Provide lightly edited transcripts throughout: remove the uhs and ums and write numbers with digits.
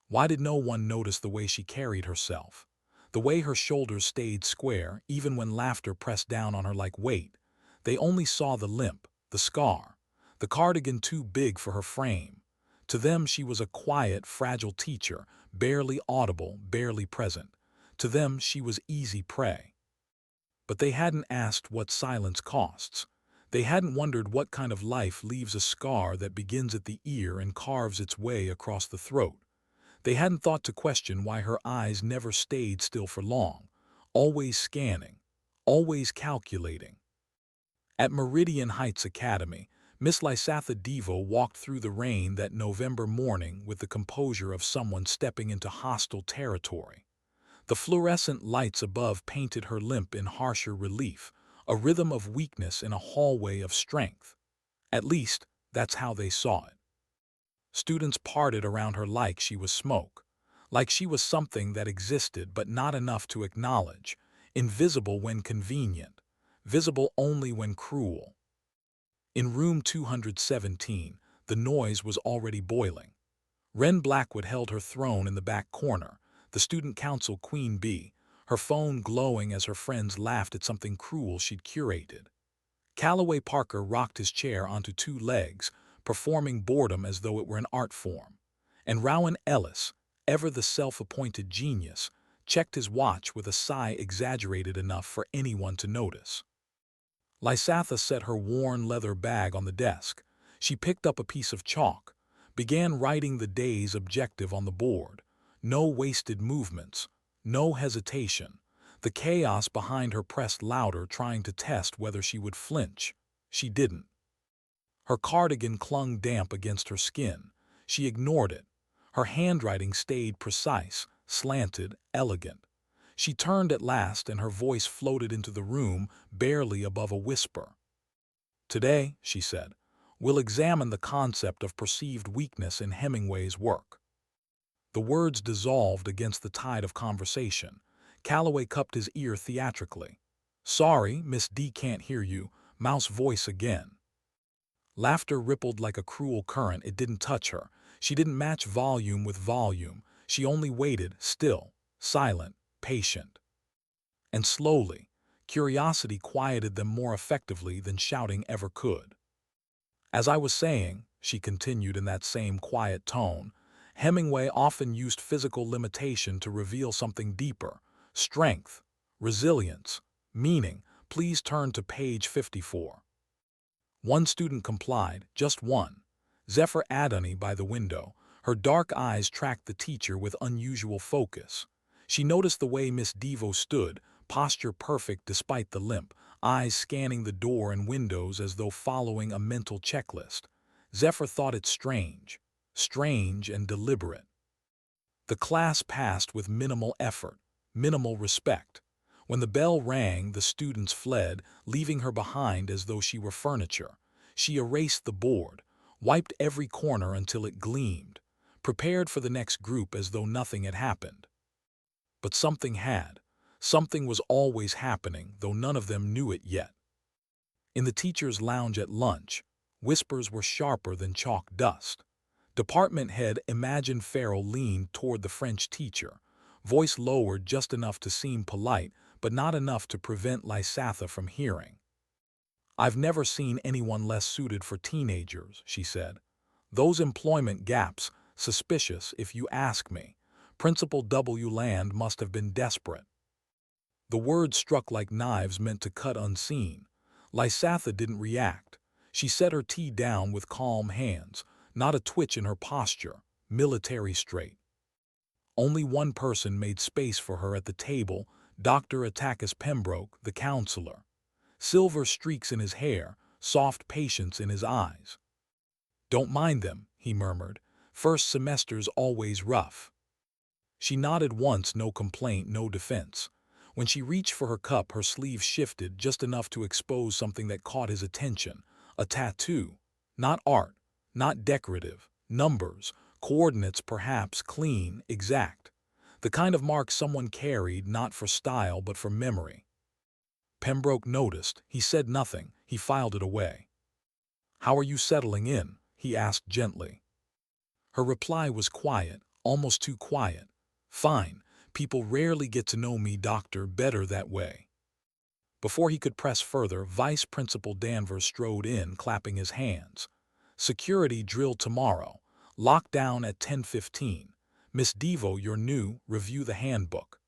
Why did no one notice the way she carried herself? The way her shoulders stayed square, even when laughter pressed down on her like weight. They only saw the limp, the scar, the cardigan too big for her frame. To them she was a quiet, fragile teacher, barely audible, barely present. To them she was easy prey. But they hadn't asked what silence costs. They hadn't wondered what kind of life leaves a scar that begins at the ear and carves its way across the throat. They hadn't thought to question why her eyes never stayed still for long, always scanning, always calculating. At Meridian Heights Academy, Miss Lysatha Devo walked through the rain that November morning with the composure of someone stepping into hostile territory. The fluorescent lights above painted her limp in harsher relief, a rhythm of weakness in a hallway of strength. At least, that's how they saw it. Students parted around her like she was smoke, like she was something that existed but not enough to acknowledge, invisible when convenient, visible only when cruel. In room 217, the noise was already boiling. Wren Blackwood held her throne in the back corner, the student council queen bee, her phone glowing as her friends laughed at something cruel she'd curated. Callaway Parker rocked his chair onto two legs, performing boredom as though it were an art form. And Rowan Ellis, ever the self-appointed genius, checked his watch with a sigh exaggerated enough for anyone to notice. Lysatha set her worn leather bag on the desk. She picked up a piece of chalk, began writing the day's objective on the board. No wasted movements, no hesitation. The chaos behind her pressed louder, trying to test whether she would flinch. She didn't. Her cardigan clung damp against her skin. She ignored it. Her handwriting stayed precise, slanted, elegant. She turned at last and her voice floated into the room, barely above a whisper. "Today," she said, "we'll examine the concept of perceived weakness in Hemingway's work." The words dissolved against the tide of conversation. Callaway cupped his ear theatrically. "Sorry, Miss D can't hear you." Mouse voice again. Laughter rippled like a cruel current. It didn't touch her. She didn't match volume with volume. She only waited, still, silent, patient. And slowly, curiosity quieted them more effectively than shouting ever could. "As I was saying," she continued in that same quiet tone, "Hemingway often used physical limitation to reveal something deeper. Strength, resilience, meaning. Please turn to page 54. One student complied, just one. Zephyr Adonai by the window. Her dark eyes tracked the teacher with unusual focus. She noticed the way Miss Devo stood, posture perfect despite the limp, eyes scanning the door and windows as though following a mental checklist. Zephyr thought it strange and deliberate. The class passed with minimal effort, minimal respect. When the bell rang, the students fled, leaving her behind as though she were furniture. She erased the board, wiped every corner until it gleamed, prepared for the next group as though nothing had happened. But something had. Something was always happening, though none of them knew it yet. In the teacher's lounge at lunch, whispers were sharper than chalk dust. Department head Imagine Farrell leaned toward the French teacher, voice lowered just enough to seem polite, but not enough to prevent Lysatha from hearing. "I've never seen anyone less suited for teenagers," she said. "Those employment gaps, suspicious if you ask me. Principal Wland must have been desperate." The words struck like knives meant to cut unseen. Lysatha didn't react. She set her tea down with calm hands, not a twitch in her posture, military straight. Only one person made space for her at the table, Dr. Atticus Pembroke, the counselor. Silver streaks in his hair, soft patience in his eyes. "Don't mind them," he murmured. "First semester's always rough." She nodded once, no complaint, no defense. When she reached for her cup, her sleeve shifted just enough to expose something that caught his attention. A tattoo. Not art, not decorative. Numbers, coordinates perhaps, clean, exact. The kind of mark someone carried not for style but for memory. Pembroke noticed. He said nothing. He filed it away. "How are you settling in?" he asked gently. Her reply was quiet, almost too quiet. Fine, people rarely get to know me, doctor, better that way. Before he could press further, Vice Principal Danvers strode in, clapping his hands. Security drill tomorrow. Lockdown at 10:15. Miss Devo, you're new, review the handbook.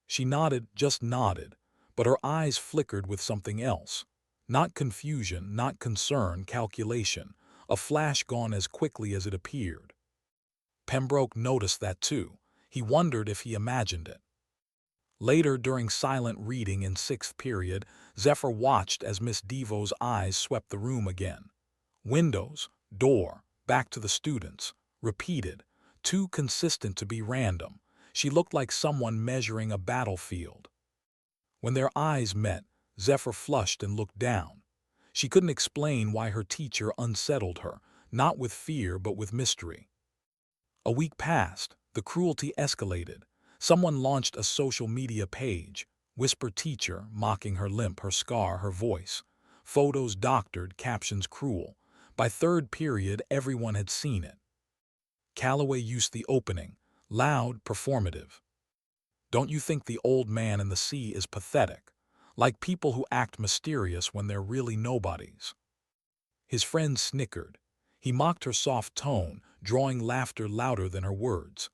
She nodded, just nodded, but her eyes flickered with something else. Not confusion, not concern, calculation. A flash gone as quickly as it appeared. Pembroke noticed that too. He wondered if he imagined it. Later, during silent reading in sixth period, Zephyr watched as Miss Devo's eyes swept the room again. Windows, door, back to the students. Repeated. Too consistent to be random. She looked like someone measuring a battlefield. When their eyes met, Zephyr flushed and looked down. She couldn't explain why her teacher unsettled her, not with fear but with mystery. A week passed. The cruelty escalated. Someone launched a social media page. Whisper teacher, mocking her limp, her scar, her voice. Photos doctored, captions cruel. By third period, everyone had seen it. Callaway used the opening. Loud, performative. Don't you think the old man in the sea is pathetic? Like people who act mysterious when they're really nobodies. His friend snickered. He mocked her soft tone, drawing laughter louder than her words.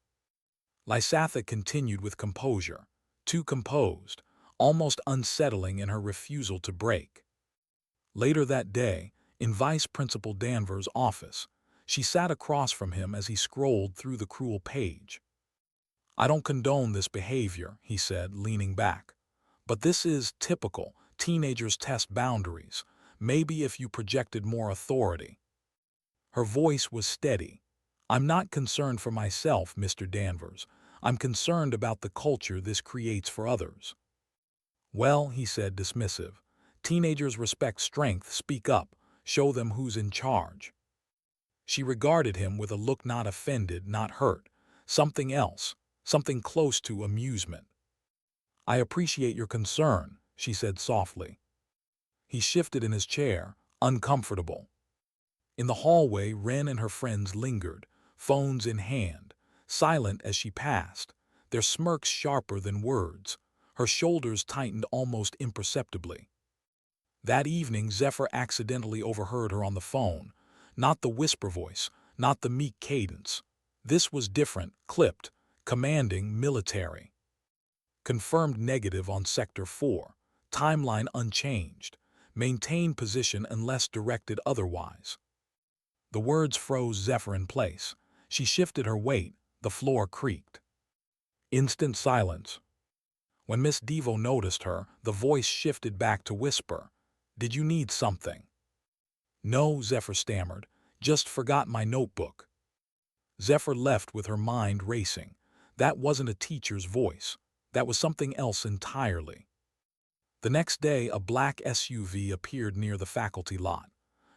Lysatha continued with composure. Too composed, almost unsettling in her refusal to break. Later that day, in Vice Principal Danvers' office, she sat across from him as he scrolled through the cruel page. I don't condone this behavior, he said, leaning back. But this is typical. Teenagers test boundaries. Maybe if you projected more authority. Her voice was steady. I'm not concerned for myself, Mr. Danvers. I'm concerned about the culture this creates for others. Well, he said, dismissive. Teenagers respect strength. Speak up. Show them who's in charge. She regarded him with a look not offended, not hurt. Something else. Something close to amusement. I appreciate your concern, she said softly. He shifted in his chair, uncomfortable. In the hallway, Wren and her friends lingered, phones in hand, silent as she passed, their smirks sharper than words. Her shoulders tightened almost imperceptibly. That evening, Zephyr accidentally overheard her on the phone. Not the whisper voice, not the meek cadence. This was different, clipped, commanding, military. Confirmed negative on Sector 4. Timeline unchanged. Maintain position unless directed otherwise. The words froze Zephyr in place. She shifted her weight. The floor creaked. Instant silence. When Miss Devo noticed her, the voice shifted back to whisper. Did you need something? No, Zephyr stammered. Just forgot my notebook. Zephyr left with her mind racing. That wasn't a teacher's voice. That was something else entirely. The next day, a black SUV appeared near the faculty lot.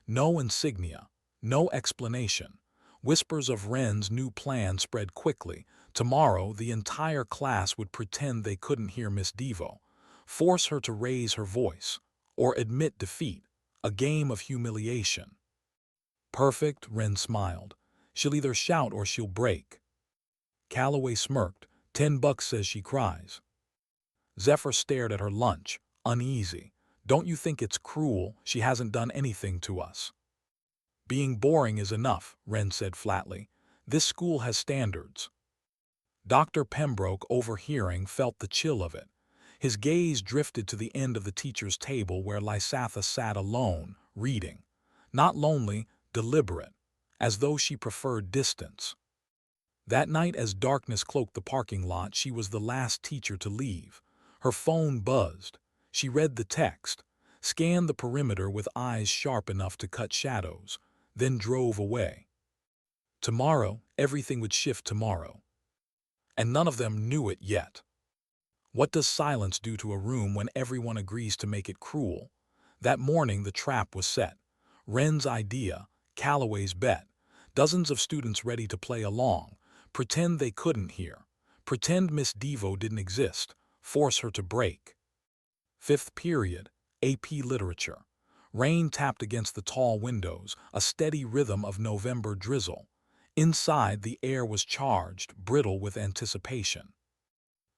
No insignia, no explanation. Whispers of Wren's new plan spread quickly. Tomorrow, the entire class would pretend they couldn't hear Miss Devo, force her to raise her voice, or admit defeat, a game of humiliation. Perfect, Wren smiled. She'll either shout or she'll break. Callaway smirked. $10 says she cries. Zephyr stared at her lunch, uneasy. Don't you think it's cruel? She hasn't done anything to us. Being boring is enough, Wren said flatly. This school has standards. Dr. Pembroke, overhearing, felt the chill of it. His gaze drifted to the end of the teacher's table where Lysatha sat alone, reading. Not lonely, deliberate, as though she preferred distance. That night, as darkness cloaked the parking lot, she was the last teacher to leave. Her phone buzzed. She read the text, scanned the perimeter with eyes sharp enough to cut shadows, then drove away. Tomorrow, everything would shift tomorrow. And none of them knew it yet. What does silence do to a room when everyone agrees to make it cruel? That morning, the trap was set. Wren's idea, Callaway's bet. Dozens of students ready to play along. Pretend they couldn't hear. Pretend Miss Devo didn't exist. Force her to break. Fifth period, AP Literature. Rain tapped against the tall windows, a steady rhythm of November drizzle. Inside, the air was charged, brittle with anticipation.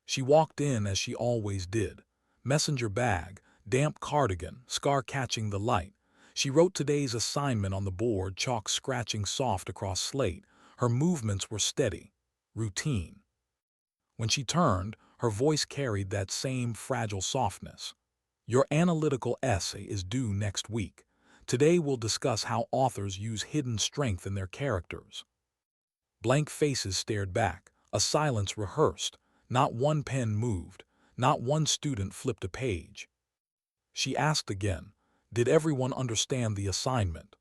She walked in as she always did. Messenger bag, damp cardigan, scar catching the light. She wrote today's assignment on the board, chalk scratching soft across slate. Her movements were steady, routine. When she turned, her voice carried that same fragile softness. Your analytical essay is due next week. Today we'll discuss how authors use hidden strength in their characters. Blank faces stared back, a silence rehearsed. Not one pen moved, not one student flipped a page. She asked again, did everyone understand the assignment?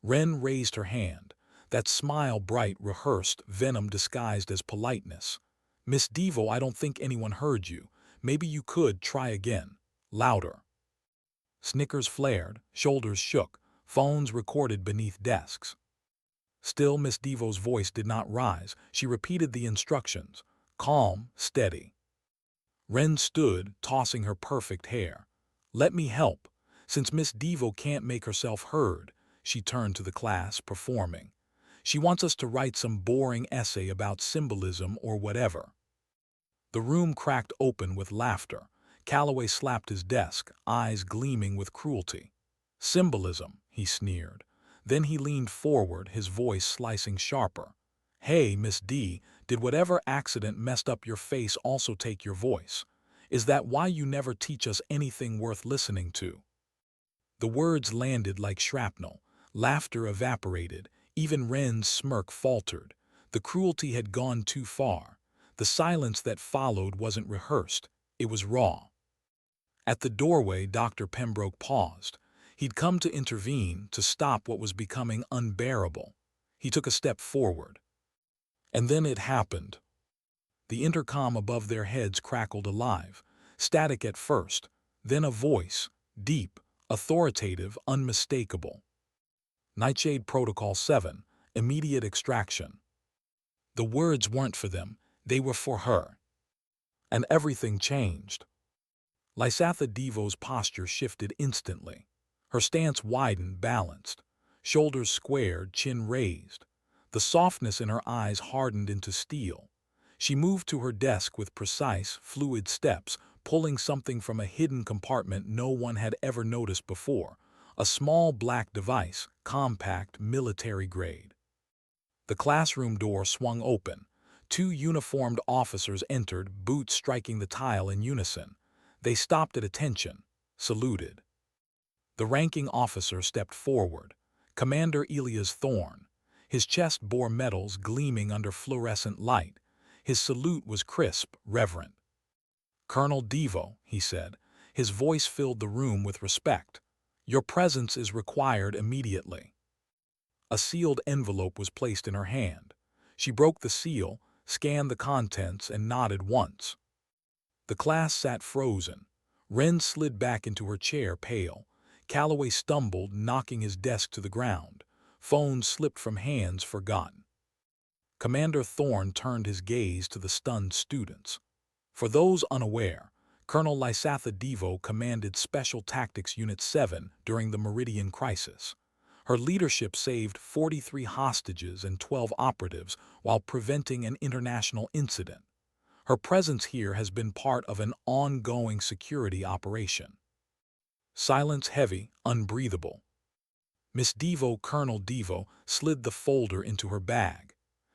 Wren raised her hand, that smile bright, rehearsed, venom disguised as politeness. Miss Devo, I don't think anyone heard you. Maybe you could try again. Louder. Snickers flared, shoulders shook, phones recorded beneath desks. Still, Miss Devo's voice did not rise. She repeated the instructions, calm, steady. Wren stood, tossing her perfect hair. Let me help. Since Miss Devo can't make herself heard, she turned to the class, performing. She wants us to write some boring essay about symbolism or whatever. The room cracked open with laughter. Callaway slapped his desk, eyes gleaming with cruelty. Symbolism, he sneered. Then he leaned forward, his voice slicing sharper. Hey, Miss D, did whatever accident messed up your face also take your voice? Is that why you never teach us anything worth listening to? The words landed like shrapnel. Laughter evaporated. Even Wren's smirk faltered. The cruelty had gone too far. The silence that followed wasn't rehearsed. It was raw. At the doorway, Dr. Pembroke paused. He'd come to intervene, to stop what was becoming unbearable. He took a step forward. And then it happened. The intercom above their heads crackled alive, static at first, then a voice, deep, authoritative, unmistakable. Nightshade Protocol 7, immediate extraction. The words weren't for them, they were for her. And everything changed. Lysatha Devo's posture shifted instantly. Her stance widened, balanced. Shoulders squared, chin raised. The softness in her eyes hardened into steel. She moved to her desk with precise, fluid steps, pulling something from a hidden compartment no one had ever noticed before. A small black device, compact, military-grade. The classroom door swung open. Two uniformed officers entered, boots striking the tile in unison. They stopped at attention, saluted. The ranking officer stepped forward, Commander Elias Thorne. His chest bore medals gleaming under fluorescent light. His salute was crisp, reverent. Colonel Devo, he said. His voice filled the room with respect. Your presence is required immediately. A sealed envelope was placed in her hand. She broke the seal, scanned the contents, and nodded once. The class sat frozen. Wren slid back into her chair, pale. Callaway stumbled, knocking his desk to the ground. Phones slipped from hands, forgotten. Commander Thorne turned his gaze to the stunned students. For those unaware, Colonel Lysatha Devo commanded Special Tactics Unit 7 during the Meridian Crisis. Her leadership saved 43 hostages and 12 operatives while preventing an international incident. Her presence here has been part of an ongoing security operation. Silence heavy, unbreathable. Miss Devo, Colonel Devo, slid the folder into her bag.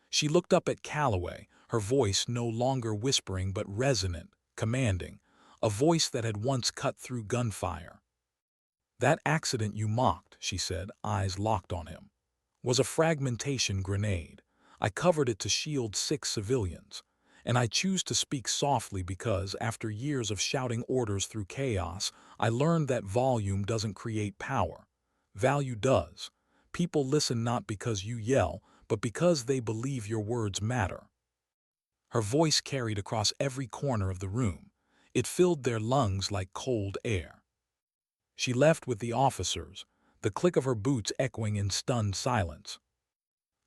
She looked up at Callaway, her voice no longer whispering but resonant, commanding, a voice that had once cut through gunfire. That accident you mocked, she said, eyes locked on him, was a fragmentation grenade. I covered it to shield 6 civilians. And I choose to speak softly because, after years of shouting orders through chaos, I learned that volume doesn't create power. Value does. People listen not because you yell, but because they believe your words matter. Her voice carried across every corner of the room. It filled their lungs like cold air. She left with the officers, the click of her boots echoing in stunned silence.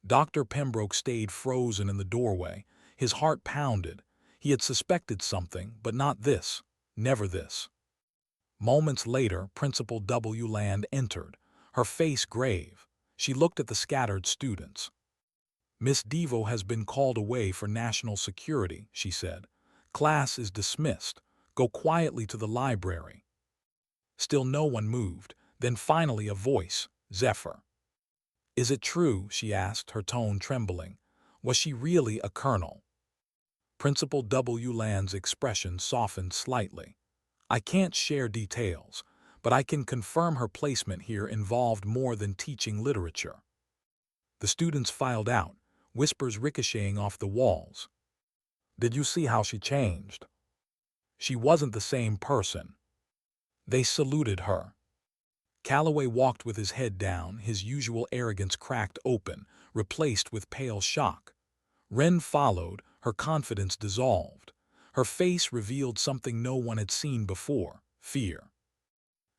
Dr. Pembroke stayed frozen in the doorway. His heart pounded. He had suspected something, but not this. Never this. Moments later, Principal Wland entered, her face grave. She looked at the scattered students. Miss Devo has been called away for national security, she said. Class is dismissed. Go quietly to the library. Still no one moved. Then finally a voice, Zephyr. Is it true, she asked, her tone trembling. Was she really a colonel? Principal Wland's expression softened slightly. I can't share details, but I can confirm her placement here involved more than teaching literature. The students filed out, whispers ricocheting off the walls. Did you see how she changed? She wasn't the same person. They saluted her. Callaway walked with his head down, his usual arrogance cracked open, replaced with pale shock. Wren followed, her confidence dissolved. Her face revealed something no one had seen before, fear.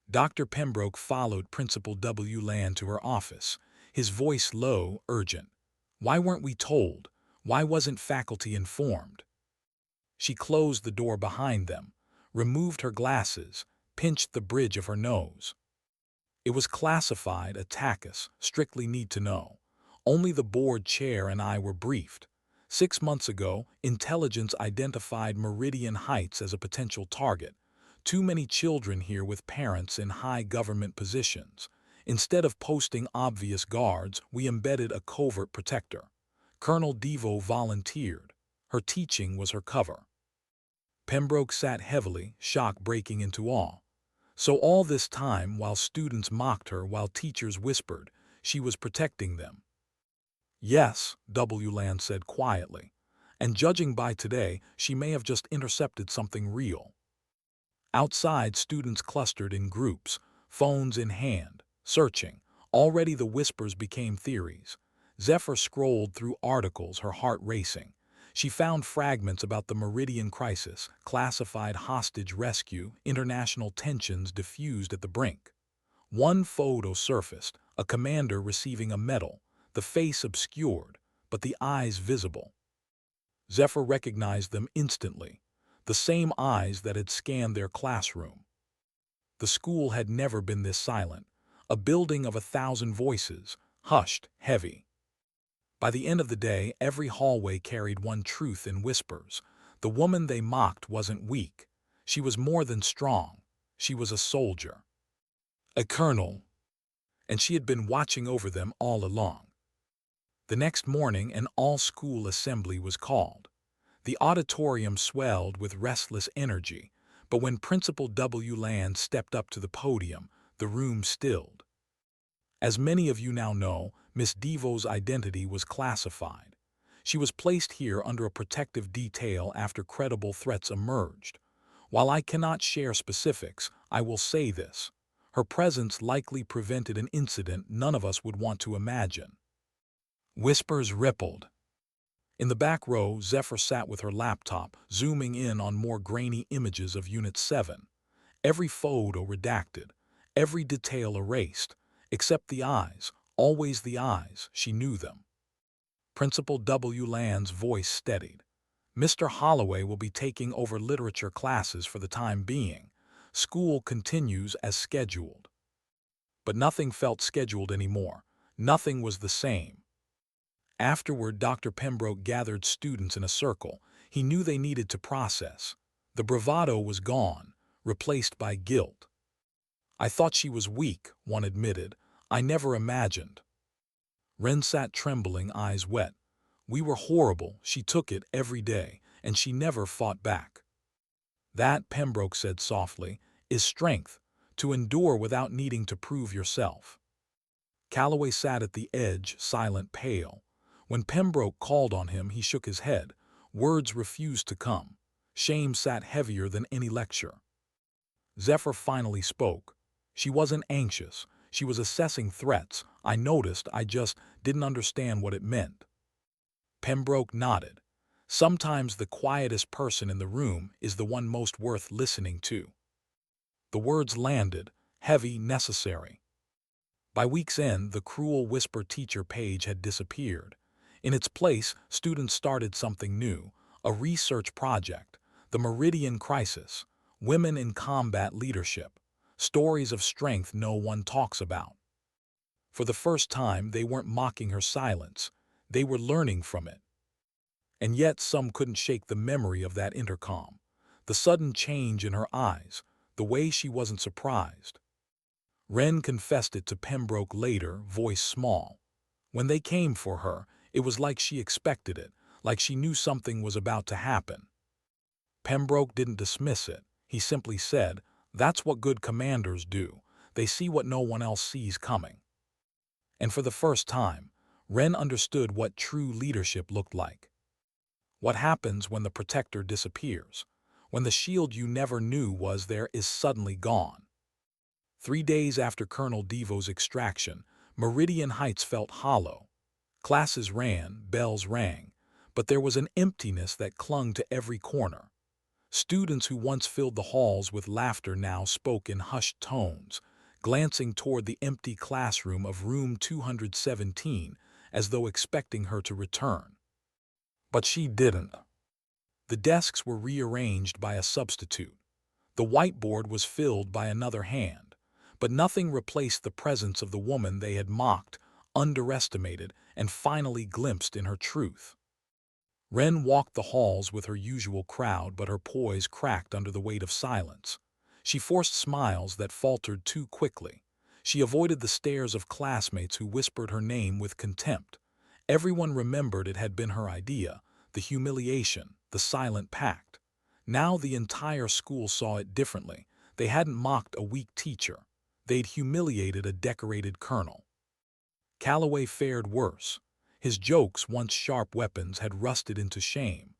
Dr. Pembroke followed Principal Wland to her office, his voice low, urgent. Why weren't we told? Why wasn't faculty informed? She closed the door behind them, removed her glasses, pinched the bridge of her nose. It was classified, Attackus, strictly need to know. Only the board chair and I were briefed. 6 months ago, intelligence identified Meridian Heights as a potential target. Too many children here with parents in high government positions. Instead of posting obvious guards, we embedded a covert protector. Colonel Devo volunteered. Her teaching was her cover. Pembroke sat heavily, shock breaking into awe. So all this time, while students mocked her, while teachers whispered, she was protecting them. Yes, Wland said quietly, and judging by today, she may have just intercepted something real. Outside, students clustered in groups, phones in hand, searching. Already the whispers became theories. Zephyr scrolled through articles, her heart racing. She found fragments about the Meridian crisis, classified hostage rescue, international tensions diffused at the brink. One photo surfaced, a commander receiving a medal, the face obscured, but the eyes visible. Zephyr recognized them instantly, the same eyes that had scanned their classroom. The school had never been this silent, a building of 1,000 voices, hushed, heavy. By the end of the day, every hallway carried one truth in whispers. The woman they mocked wasn't weak. She was more than strong. She was a soldier. A colonel. And she had been watching over them all along. The next morning, an all-school assembly was called. The auditorium swelled with restless energy, but when Principal Wland stepped up to the podium, the room stilled. As many of you now know, Miss Devo's identity was classified. She was placed here under a protective detail after credible threats emerged. While I cannot share specifics, I will say this. Her presence likely prevented an incident none of us would want to imagine. Whispers rippled. In the back row, Zephyr sat with her laptop, zooming in on more grainy images of Unit 7. Every photo redacted, every detail erased, except the eyes, always the eyes, she knew them. Principal Wland's voice steadied. Mr. Holloway will be taking over literature classes for the time being. School continues as scheduled. But nothing felt scheduled anymore. Nothing was the same. Afterward, Dr. Pembroke gathered students in a circle. He knew they needed to process. The bravado was gone, replaced by guilt. I thought she was weak, one admitted. I never imagined. Wren sat trembling, eyes wet. We were horrible, she took it every day, and she never fought back. That, Pembroke said softly, is strength, to endure without needing to prove yourself. Callaway sat at the edge, silent, pale. When Pembroke called on him, he shook his head. Words refused to come. Shame sat heavier than any lecture. Zephyr finally spoke. She wasn't anxious. She was assessing threats. I noticed, I just didn't understand what it meant. Pembroke nodded. Sometimes the quietest person in the room is the one most worth listening to. The words landed, heavy, necessary. By week's end, the cruel whisper teacher page had disappeared. In its place, students started something new, a research project, the Meridian Crisis, Women in Combat Leadership, stories of strength no one talks about. For the first time, they weren't mocking her silence. They were learning from it. And yet some couldn't shake the memory of that intercom, the sudden change in her eyes, the way she wasn't surprised. Wren confessed it to Pembroke later, voice small. When they came for her, it was like she expected it, like she knew something was about to happen. Pembroke didn't dismiss it. He simply said, "That's what good commanders do. They see what no one else sees coming." And for the first time, Wren understood what true leadership looked like. What happens when the protector disappears? When the shield you never knew was there is suddenly gone. 3 days after Colonel Devo's extraction, Meridian Heights felt hollow. Classes ran, bells rang, but there was an emptiness that clung to every corner. Students who once filled the halls with laughter now spoke in hushed tones, glancing toward the empty classroom of room 217 as though expecting her to return. But she didn't. The desks were rearranged by a substitute. The whiteboard was filled by another hand, but nothing replaced the presence of the woman they had mocked, underestimated, and finally glimpsed in her truth. Wren walked the halls with her usual crowd, but her poise cracked under the weight of silence. She forced smiles that faltered too quickly. She avoided the stares of classmates who whispered her name with contempt. Everyone remembered it had been her idea, the humiliation, the silent pact. Now the entire school saw it differently. They hadn't mocked a weak teacher. They'd humiliated a decorated colonel. Callaway fared worse. His jokes, once sharp weapons, had rusted into shame.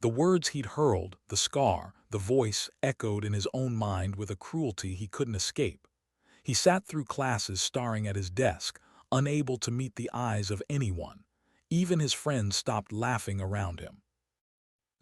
The words he'd hurled, the scar, the voice, echoed in his own mind with a cruelty he couldn't escape. He sat through classes staring at his desk, unable to meet the eyes of anyone. Even his friends stopped laughing around him.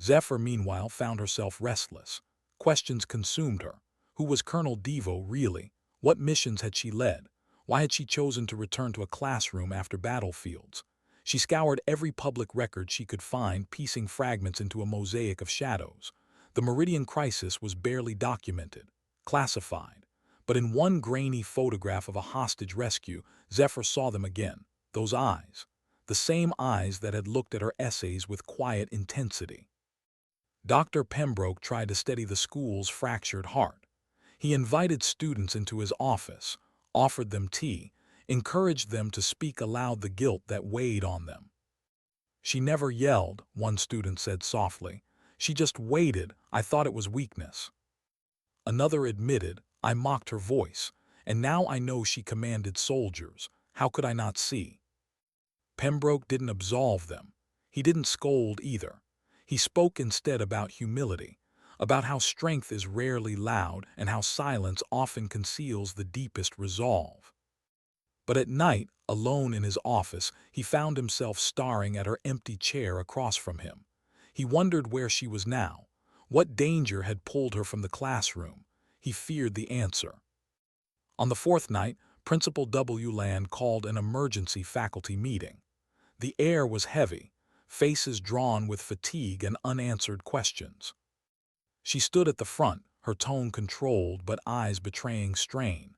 Zephyr, meanwhile, found herself restless. Questions consumed her. Who was Colonel Devo really? What missions had she led? Why had she chosen to return to a classroom after battlefields? She scoured every public record she could find, piecing fragments into a mosaic of shadows. The Meridian crisis was barely documented, classified. But in one grainy photograph of a hostage rescue, Zephyr saw them again, those eyes. The same eyes that had looked at her essays with quiet intensity. Dr. Pembroke tried to steady the school's fractured heart. He invited students into his office, offered them tea, encouraged them to speak aloud the guilt that weighed on them. "She never yelled," one student said softly. "She just waited. I thought it was weakness." Another admitted, "I mocked her voice, and now I know she commanded soldiers. How could I not see?" Pembroke didn't absolve them. He didn't scold either. He spoke instead about humility, about how strength is rarely loud and how silence often conceals the deepest resolve. But at night, alone in his office, he found himself staring at her empty chair across from him. He wondered where she was now. What danger had pulled her from the classroom? He feared the answer. On the fourth night, Principal Wland called an emergency faculty meeting. The air was heavy, faces drawn with fatigue and unanswered questions. She stood at the front, her tone controlled but eyes betraying strain.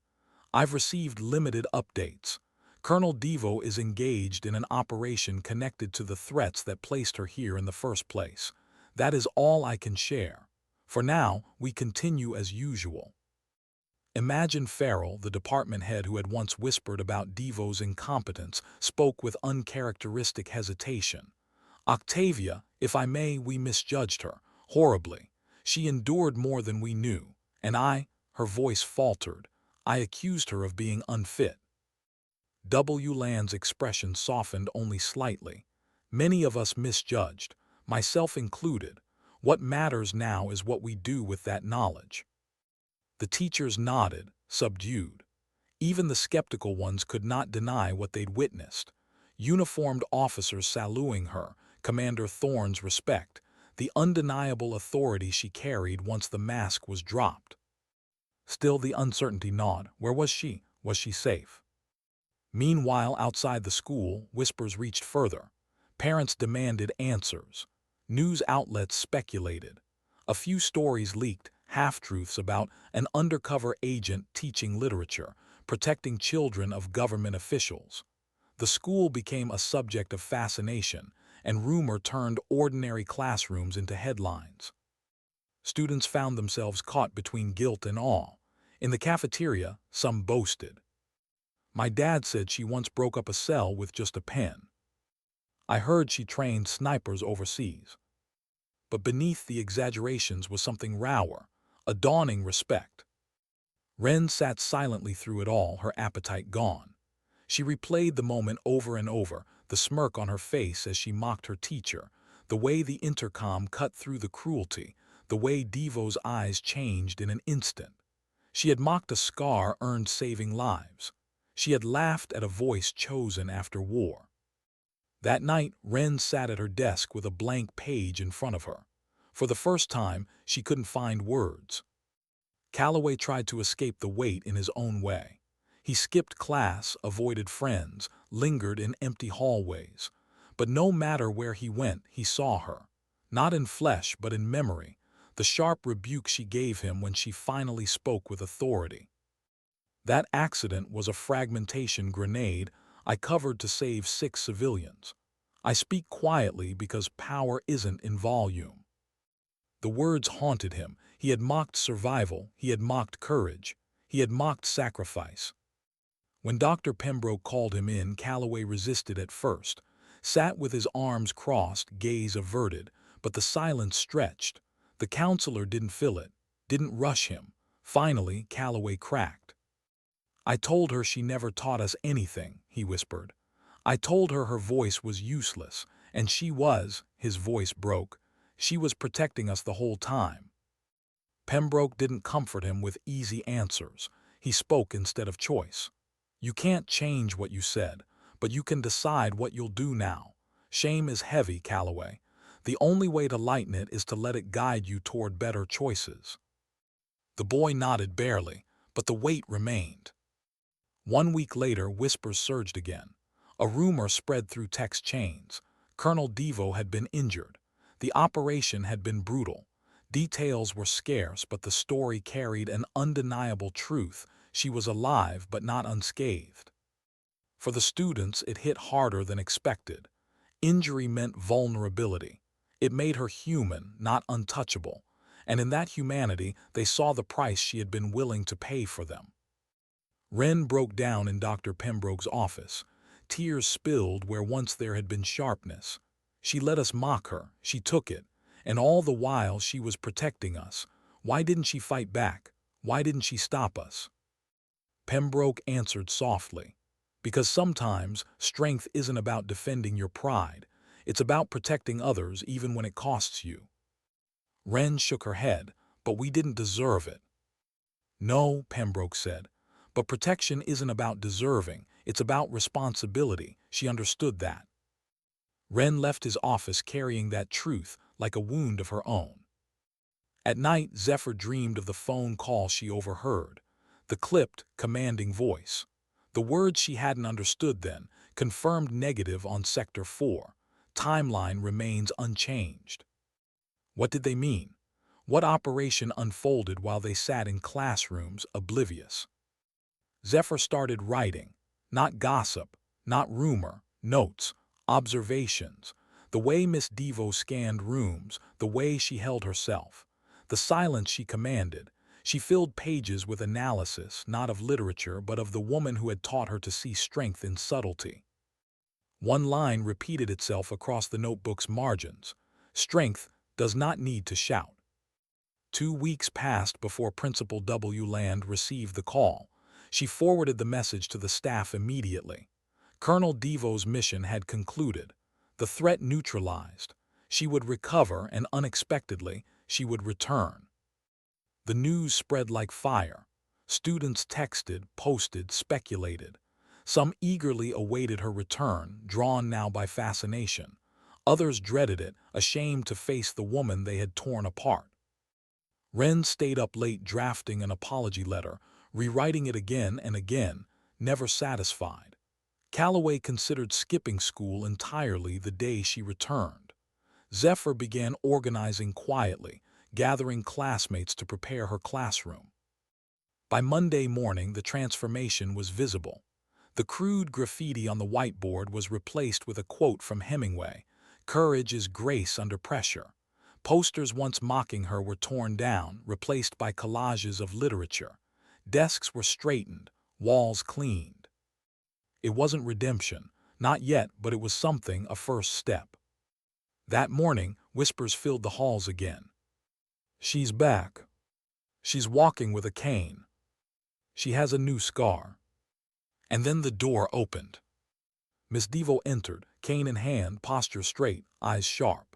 "I've received limited updates. Colonel Devo is engaged in an operation connected to the threats that placed her here in the first place. That is all I can share. For now, we continue as usual." Imagine Farrell, the department head who had once whispered about Devo's incompetence, spoke with uncharacteristic hesitation. "Octavia, if I may, we misjudged her, horribly. She endured more than we knew, and her voice faltered, I accused her of being unfit." Wland's expression softened only slightly. "Many of us misjudged, myself included. What matters now is what we do with that knowledge." The teachers nodded, subdued. Even the skeptical ones could not deny what they'd witnessed. Uniformed officers saluting her, Commander Thorne's respect, the undeniable authority she carried once the mask was dropped. Still the uncertainty gnawed. Where was she? Was she safe? Meanwhile, outside the school, whispers reached further. Parents demanded answers. News outlets speculated. A few stories leaked, half-truths about an undercover agent teaching literature, protecting children of government officials. The school became a subject of fascination, and rumor turned ordinary classrooms into headlines. Students found themselves caught between guilt and awe. In the cafeteria, some boasted. My dad said she once broke up a cell with just a pen. I heard she trained snipers overseas. But beneath the exaggerations was something rawer, a dawning respect. Wren sat silently through it all, her appetite gone. She replayed the moment over and over, the smirk on her face as she mocked her teacher, the way the intercom cut through the cruelty, the way Devo's eyes changed in an instant. She had mocked a scar earned saving lives. She had laughed at a voice chosen after war. That night, Wren sat at her desk with a blank page in front of her. For the first time, she couldn't find words. Callaway tried to escape the weight in his own way. He skipped class, avoided friends, lingered in empty hallways. But no matter where he went, he saw her. Not in flesh, but in memory, the sharp rebuke she gave him when she finally spoke with authority. That accident was a fragmentation grenade I covered to save 6 civilians. I speak quietly because power isn't in volume. The words haunted him. He had mocked survival, he had mocked courage, he had mocked sacrifice. When Dr. Pembroke called him in, Callaway resisted at first, sat with his arms crossed, gaze averted, but the silence stretched. The counselor didn't fill it, didn't rush him. Finally, Callaway cracked. I told her she never taught us anything, he whispered. I told her her voice was useless, and she was, his voice broke. She was protecting us the whole time. Pembroke didn't comfort him with easy answers. He spoke instead of choice. You can't change what you said, but you can decide what you'll do now. Shame is heavy, Callaway. The only way to lighten it is to let it guide you toward better choices. The boy nodded barely, but the weight remained. 1 week later, whispers surged again. A rumor spread through text chains. Colonel Devo had been injured. The operation had been brutal. Details were scarce, but the story carried an undeniable truth. She was alive, but not unscathed. For the students, it hit harder than expected. Injury meant vulnerability. It made her human, not untouchable. And in that humanity, they saw the price she had been willing to pay for them. Wren broke down in Dr. Pembroke's office. Tears spilled where once there had been sharpness. She let us mock her. She took it. And all the while she was protecting us. Why didn't she fight back? Why didn't she stop us? Pembroke answered softly. Because sometimes strength isn't about defending your pride. It's about protecting others even when it costs you. Wren shook her head, but we didn't deserve it. No, Pembroke said, but protection isn't about deserving. It's about responsibility. She understood that. Wren left his office carrying that truth like a wound of her own. At night, Zephyr dreamed of the phone call she overheard, the clipped, commanding voice. The words she hadn't understood then, confirmed negative on Sector 4. Timeline remains unchanged. What did they mean? What operation unfolded while they sat in classrooms, oblivious? Zephyr started writing, not gossip, not rumor, notes, observations, the way Miss Devo scanned rooms, the way she held herself, the silence she commanded. She filled pages with analysis, not of literature, but of the woman who had taught her to see strength in subtlety. One line repeated itself across the notebook's margins. Strength does not need to shout. 2 weeks passed before Principal Wland received the call. She forwarded the message to the staff immediately. Colonel Devo's mission had concluded. The threat neutralized. She would recover, and unexpectedly, she would return. The news spread like fire. Students texted, posted, speculated. Some eagerly awaited her return, drawn now by fascination. Others dreaded it, ashamed to face the woman they had torn apart. Wren stayed up late drafting an apology letter, rewriting it again and again, never satisfied. Callaway considered skipping school entirely the day she returned. Zephyr began organizing quietly, gathering classmates to prepare her classroom. By Monday morning, the transformation was visible. The crude graffiti on the whiteboard was replaced with a quote from Hemingway, "Courage is grace under pressure." Posters once mocking her were torn down, replaced by collages of literature. Desks were straightened, walls cleaned. It wasn't redemption, not yet, but it was something, a first step. That morning, whispers filled the halls again. "She's back. She's walking with a cane. She has a new scar." And then the door opened. Miss Devo entered, cane in hand, posture straight, eyes sharp.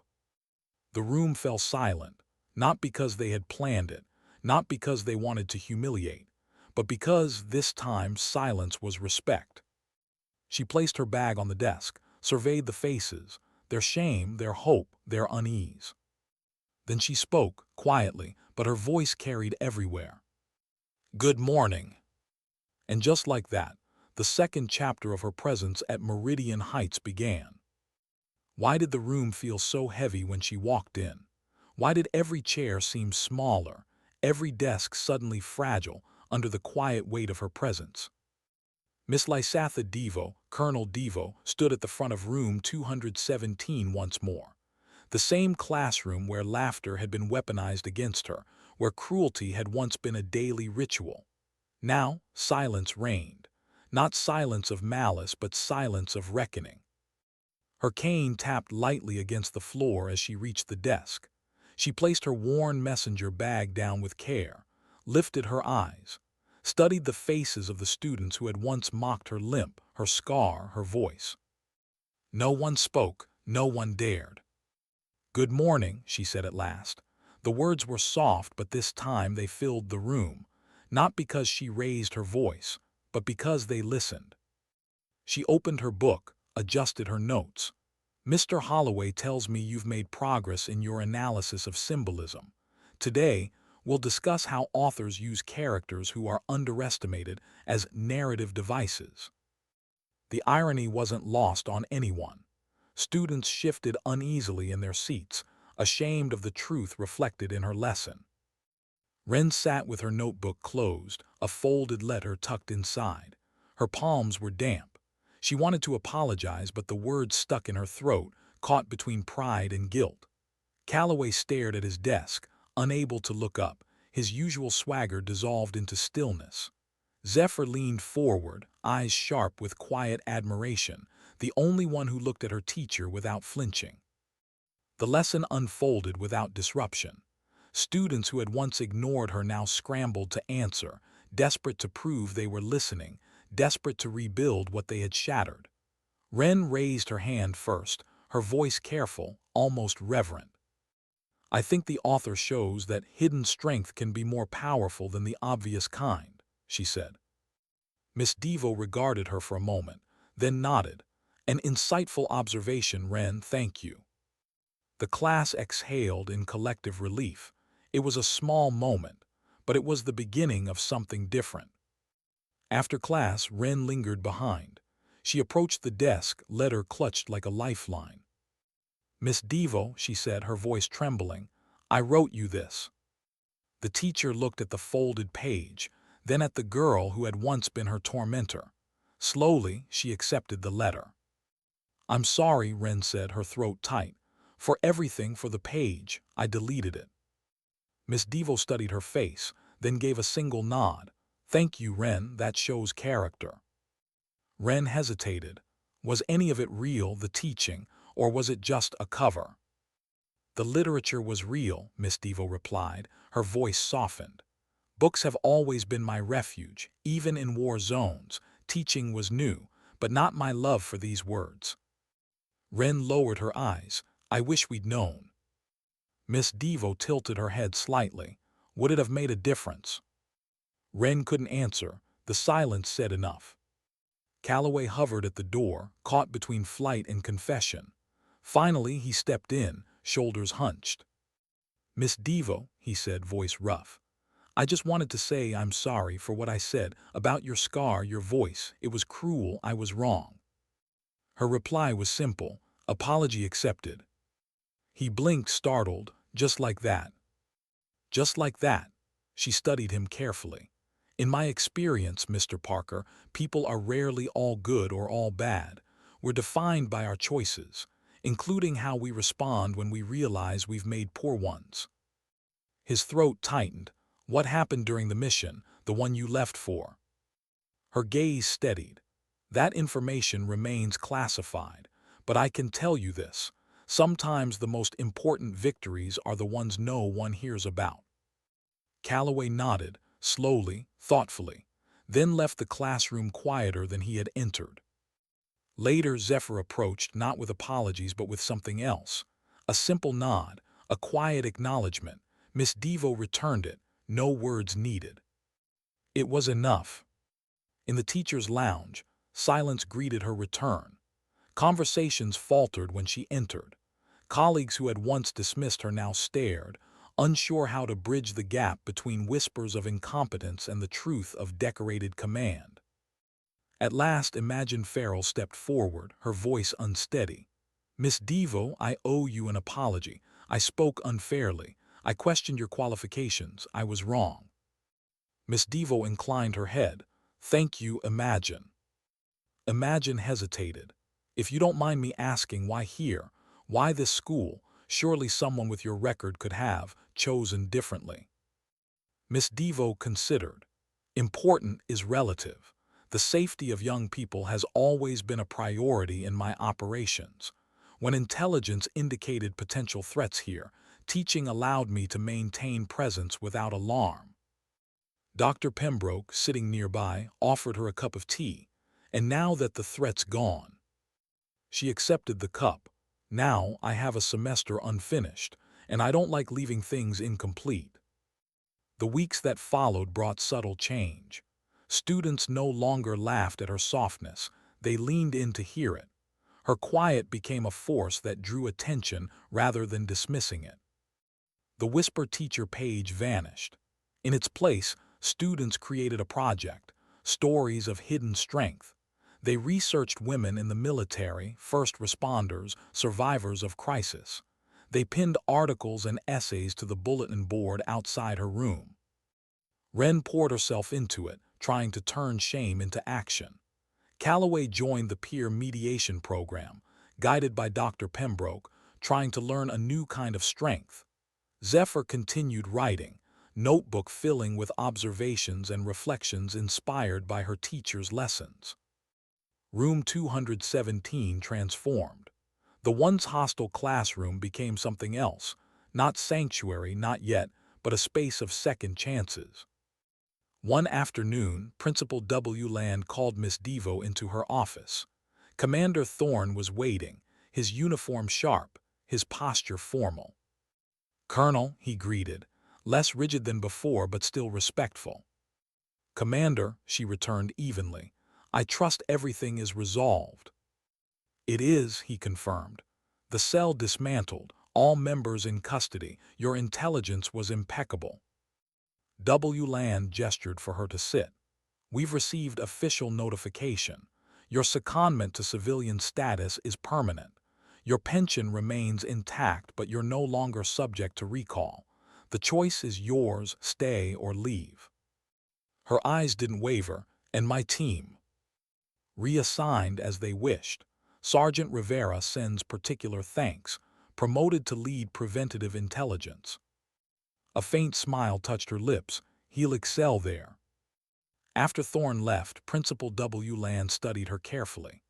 The room fell silent, not because they had planned it, not because they wanted to humiliate, but because this time silence was respect. She placed her bag on the desk, surveyed the faces, their shame, their hope, their unease. Then she spoke, quietly, but her voice carried everywhere. "Good morning." And just like that, the second chapter of her presence at Meridian Heights began. Why did the room feel so heavy when she walked in? Why did every chair seem smaller, every desk suddenly fragile under the quiet weight of her presence? Miss Lysatha Devo, Colonel Devo, stood at the front of room 217 once more. The same classroom where laughter had been weaponized against her, where cruelty had once been a daily ritual. Now, silence reigned. Not silence of malice, but silence of reckoning. Her cane tapped lightly against the floor as she reached the desk. She placed her worn messenger bag down with care, lifted her eyes, studied the faces of the students who had once mocked her limp, her scar, her voice. No one spoke, no one dared. "Good morning," she said at last. The words were soft, but this time they filled the room, not because she raised her voice, but because they listened. She opened her book, adjusted her notes. "Mr. Holloway tells me you've made progress in your analysis of symbolism. Today, we'll discuss how authors use characters who are underestimated as narrative devices." The irony wasn't lost on anyone. Students shifted uneasily in their seats, ashamed of the truth reflected in her lesson. Wren sat with her notebook closed, a folded letter tucked inside. Her palms were damp. She wanted to apologize, but the words stuck in her throat, caught between pride and guilt. Callaway stared at his desk, unable to look up. His usual swagger dissolved into stillness. Zephyr leaned forward, eyes sharp with quiet admiration, the only one who looked at her teacher without flinching. The lesson unfolded without disruption. Students who had once ignored her now scrambled to answer, desperate to prove they were listening, desperate to rebuild what they had shattered. Wren raised her hand first, her voice careful, almost reverent. "I think the author shows that hidden strength can be more powerful than the obvious kind," she said. Miss Devo regarded her for a moment, then nodded. "An insightful observation, Wren, thank you." The class exhaled in collective relief. It was a small moment, but it was the beginning of something different. After class, Wren lingered behind. She approached the desk, letter clutched like a lifeline. "Miss Devo," she said, her voice trembling, "I wrote you this." The teacher looked at the folded page, then at the girl who had once been her tormentor. Slowly, she accepted the letter. "I'm sorry," Wren said, her throat tight. "For everything, for the page, I deleted it." Miss Devo studied her face, then gave a single nod. "Thank you, Wren, that shows character." Wren hesitated. Was any of it real, the teaching, or was it just a cover? "The literature was real," Miss Devo replied, her voice softened. "Books have always been my refuge, even in war zones. Teaching was new, but not my love for these words." Wren lowered her eyes. "I wish we'd known." Miss Devo tilted her head slightly. "Would it have made a difference?" Wren couldn't answer. The silence said enough. Callaway hovered at the door, caught between flight and confession. Finally, he stepped in, shoulders hunched. "Miss Devo," he said, voice rough, "I just wanted to say I'm sorry for what I said about your scar, your voice. It was cruel, I was wrong." Her reply was simple, apology accepted. He blinked, startled. "Just like that?" "Just like that." She studied him carefully. In my experience, Mr. Parker, people are rarely all good or all bad. We're defined by our choices, including how we respond when we realize we've made poor ones. His throat tightened. What happened during the mission, the one you left for? Her gaze steadied. That information remains classified, but I can tell you this. Sometimes the most important victories are the ones no one hears about. Callaway nodded, slowly, thoughtfully, then left the classroom quieter than he had entered. Later, Zephyr approached, not with apologies but with something else. A simple nod, a quiet acknowledgement. Miss Devo returned it, no words needed. It was enough. In the teacher's lounge, silence greeted her return. Conversations faltered when she entered. Colleagues who had once dismissed her now stared, unsure how to bridge the gap between whispers of incompetence and the truth of decorated command. At last, Imagine Farrell stepped forward, her voice unsteady. "Miss Devo, I owe you an apology. I spoke unfairly. I questioned your qualifications. I was wrong." Miss Devo inclined her head. "Thank you, Imagine." Imagine hesitated. "If you don't mind me asking, why here? Why this school? Surely someone with your record could have chosen differently." Miss Devo considered. "Important is relative. The safety of young people has always been a priority in my operations. When intelligence indicated potential threats here, teaching allowed me to maintain presence without alarm." Dr. Pembroke, sitting nearby, offered her a cup of tea. "And now that the threat's gone." She accepted the cup. "Now I have a semester unfinished, and I don't like leaving things incomplete." The weeks that followed brought subtle change. Students no longer laughed at her softness, they leaned in to hear it. Her quiet became a force that drew attention rather than dismissing it. The whisper teacher page vanished. In its place, students created a project, Stories of Hidden Strength. They researched women in the military, first responders, survivors of crisis. They pinned articles and essays to the bulletin board outside her room. Wren poured herself into it, trying to turn shame into action. Callaway joined the peer mediation program, guided by Dr. Pembroke, trying to learn a new kind of strength. Zephyr continued writing, notebook filling with observations and reflections inspired by her teacher's lessons. Room 217 transformed. The once hostile classroom became something else, not sanctuary, not yet, but a space of second chances. One afternoon, Principal Wland called Miss Devo into her office. Commander Thorne was waiting, his uniform sharp, his posture formal. "Colonel," he greeted, less rigid than before but still respectful. "Commander," she returned evenly, "I trust everything is resolved." "It is," he confirmed. "The cell dismantled, all members in custody. Your intelligence was impeccable." Wland gestured for her to sit. "We've received official notification. Your secondment to civilian status is permanent. Your pension remains intact, but you're no longer subject to recall. The choice is yours, stay or leave." Her eyes didn't waver. "And my team?" "Reassigned as they wished. Sergeant Rivera sends particular thanks, promoted to lead preventative intelligence." A faint smile touched her lips. "He'll excel there." After Thorne left, Principal Wland studied her carefully.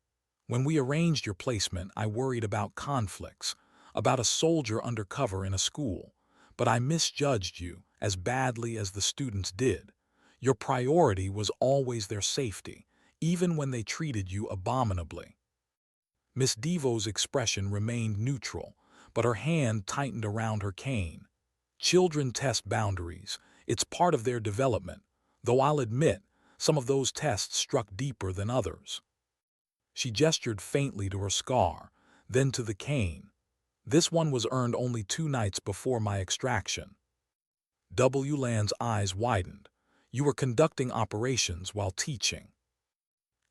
"When we arranged your placement, I worried about conflicts, about a soldier undercover in a school. But I misjudged you, as badly as the students did. Your priority was always their safety, even when they treated you abominably." Miss Devo's expression remained neutral, but her hand tightened around her cane. "Children test boundaries. It's part of their development, though I'll admit, some of those tests struck deeper than others." She gestured faintly to her scar, then to the cane. "This one was earned only 2 nights before my extraction." Wland's eyes widened. "You were conducting operations while teaching."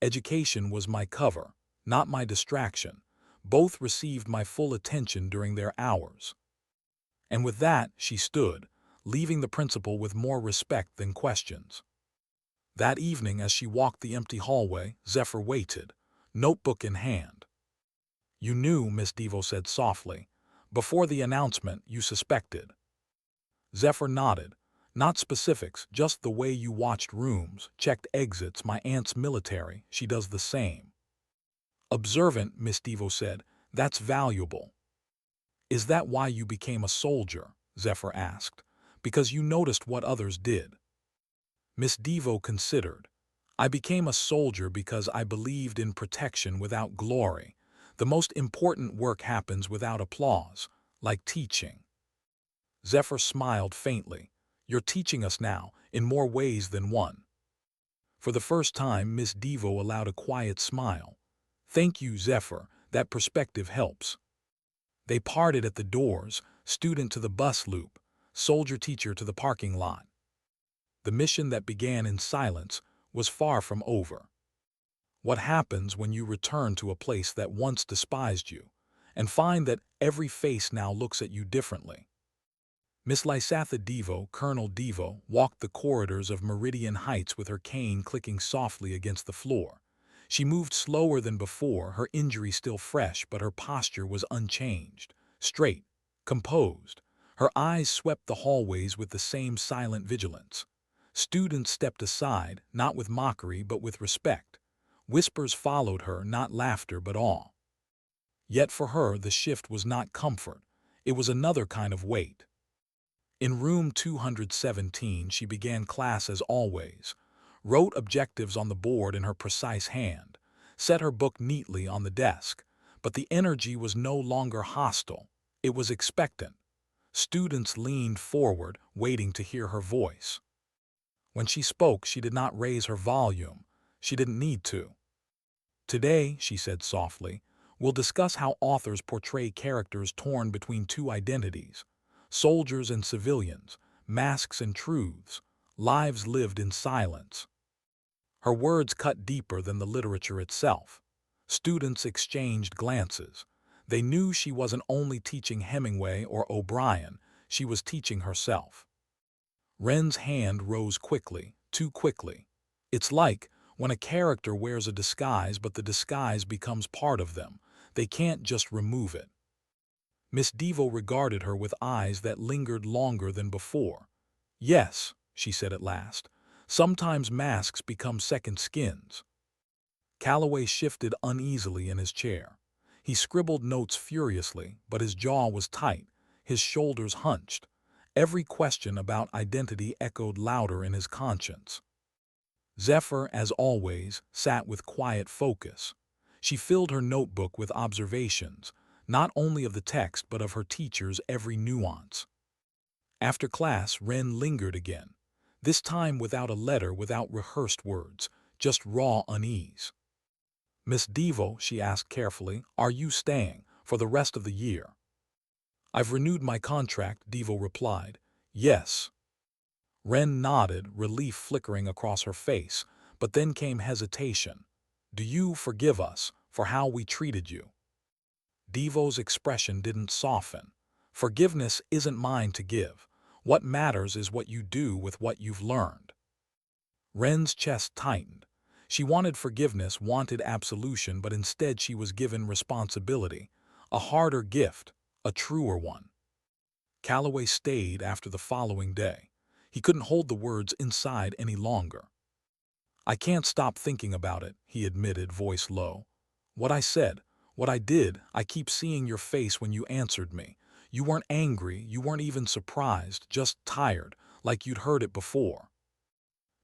"Education was my cover, not my distraction. Both received my full attention during their hours." And with that, she stood, leaving the principal with more respect than questions. That evening, as she walked the empty hallway, Zephyr waited, notebook in hand. "You knew," Miss Devo said softly. "Before the announcement, you suspected." Zephyr nodded. "Not specifics, just the way you watched rooms, checked exits. My aunt's military, she does the same." "Observant," Miss Devo said. "That's valuable." "Is that why you became a soldier?" Zephyr asked. "Because you noticed what others did?" Miss Devo considered. "I became a soldier because I believed in protection without glory. The most important work happens without applause, like teaching." Zephyr smiled faintly. "You're teaching us now, in more ways than one." For the first time, Miss Devo allowed a quiet smile. "Thank you, Zephyr. That perspective helps." They parted at the doors, student to the bus loop, soldier-teacher to the parking lot. The mission that began in silence was far from over. What happens when you return to a place that once despised you, and find that every face now looks at you differently? Miss Lysatha Devo, Colonel Devo, walked the corridors of Meridian Heights with her cane clicking softly against the floor. She moved slower than before, her injury still fresh, but her posture was unchanged, straight, composed. Her eyes swept the hallways with the same silent vigilance. Students stepped aside, not with mockery but with respect. Whispers followed her, not laughter but awe. Yet for her the shift was not comfort, it was another kind of weight. In room 217 she began class as always, wrote objectives on the board in her precise hand, set her book neatly on the desk, but the energy was no longer hostile, it was expectant. Students leaned forward, waiting to hear her voice. When she spoke, she did not raise her volume. She didn't need to. "Today," she said softly, "we'll discuss how authors portray characters torn between two identities, soldiers and civilians, masks and truths, lives lived in silence." Her words cut deeper than the literature itself. Students exchanged glances. They knew she wasn't only teaching Hemingway or O'Brien, she was teaching herself. Wren's hand rose quickly, too quickly. "It's like when a character wears a disguise but the disguise becomes part of them. They can't just remove it." Miss Devo regarded her with eyes that lingered longer than before. "Yes," she said at last, "sometimes masks become second skins." Callaway shifted uneasily in his chair. He scribbled notes furiously, but his jaw was tight, his shoulders hunched. Every question about identity echoed louder in his conscience. Zephyr, as always, sat with quiet focus. She filled her notebook with observations, not only of the text but of her teacher's every nuance. After class, Wren lingered again, this time without a letter, without rehearsed words, just raw unease. "Miss Devo," she asked carefully, "are you staying for the rest of the year?" "I've renewed my contract," Devo replied. "Yes." Wren nodded, relief flickering across her face, but then came hesitation. "Do you forgive us for how we treated you?" Devo's expression didn't soften. "Forgiveness isn't mine to give. What matters is what you do with what you've learned." Wren's chest tightened. She wanted forgiveness, wanted absolution, but instead she was given responsibility. A harder gift, a truer one. Callaway stayed after the following day. He couldn't hold the words inside any longer. "I can't stop thinking about it," he admitted, voice low. "What I said, what I did, I keep seeing your face when you answered me. You weren't angry, you weren't even surprised, just tired, like you'd heard it before."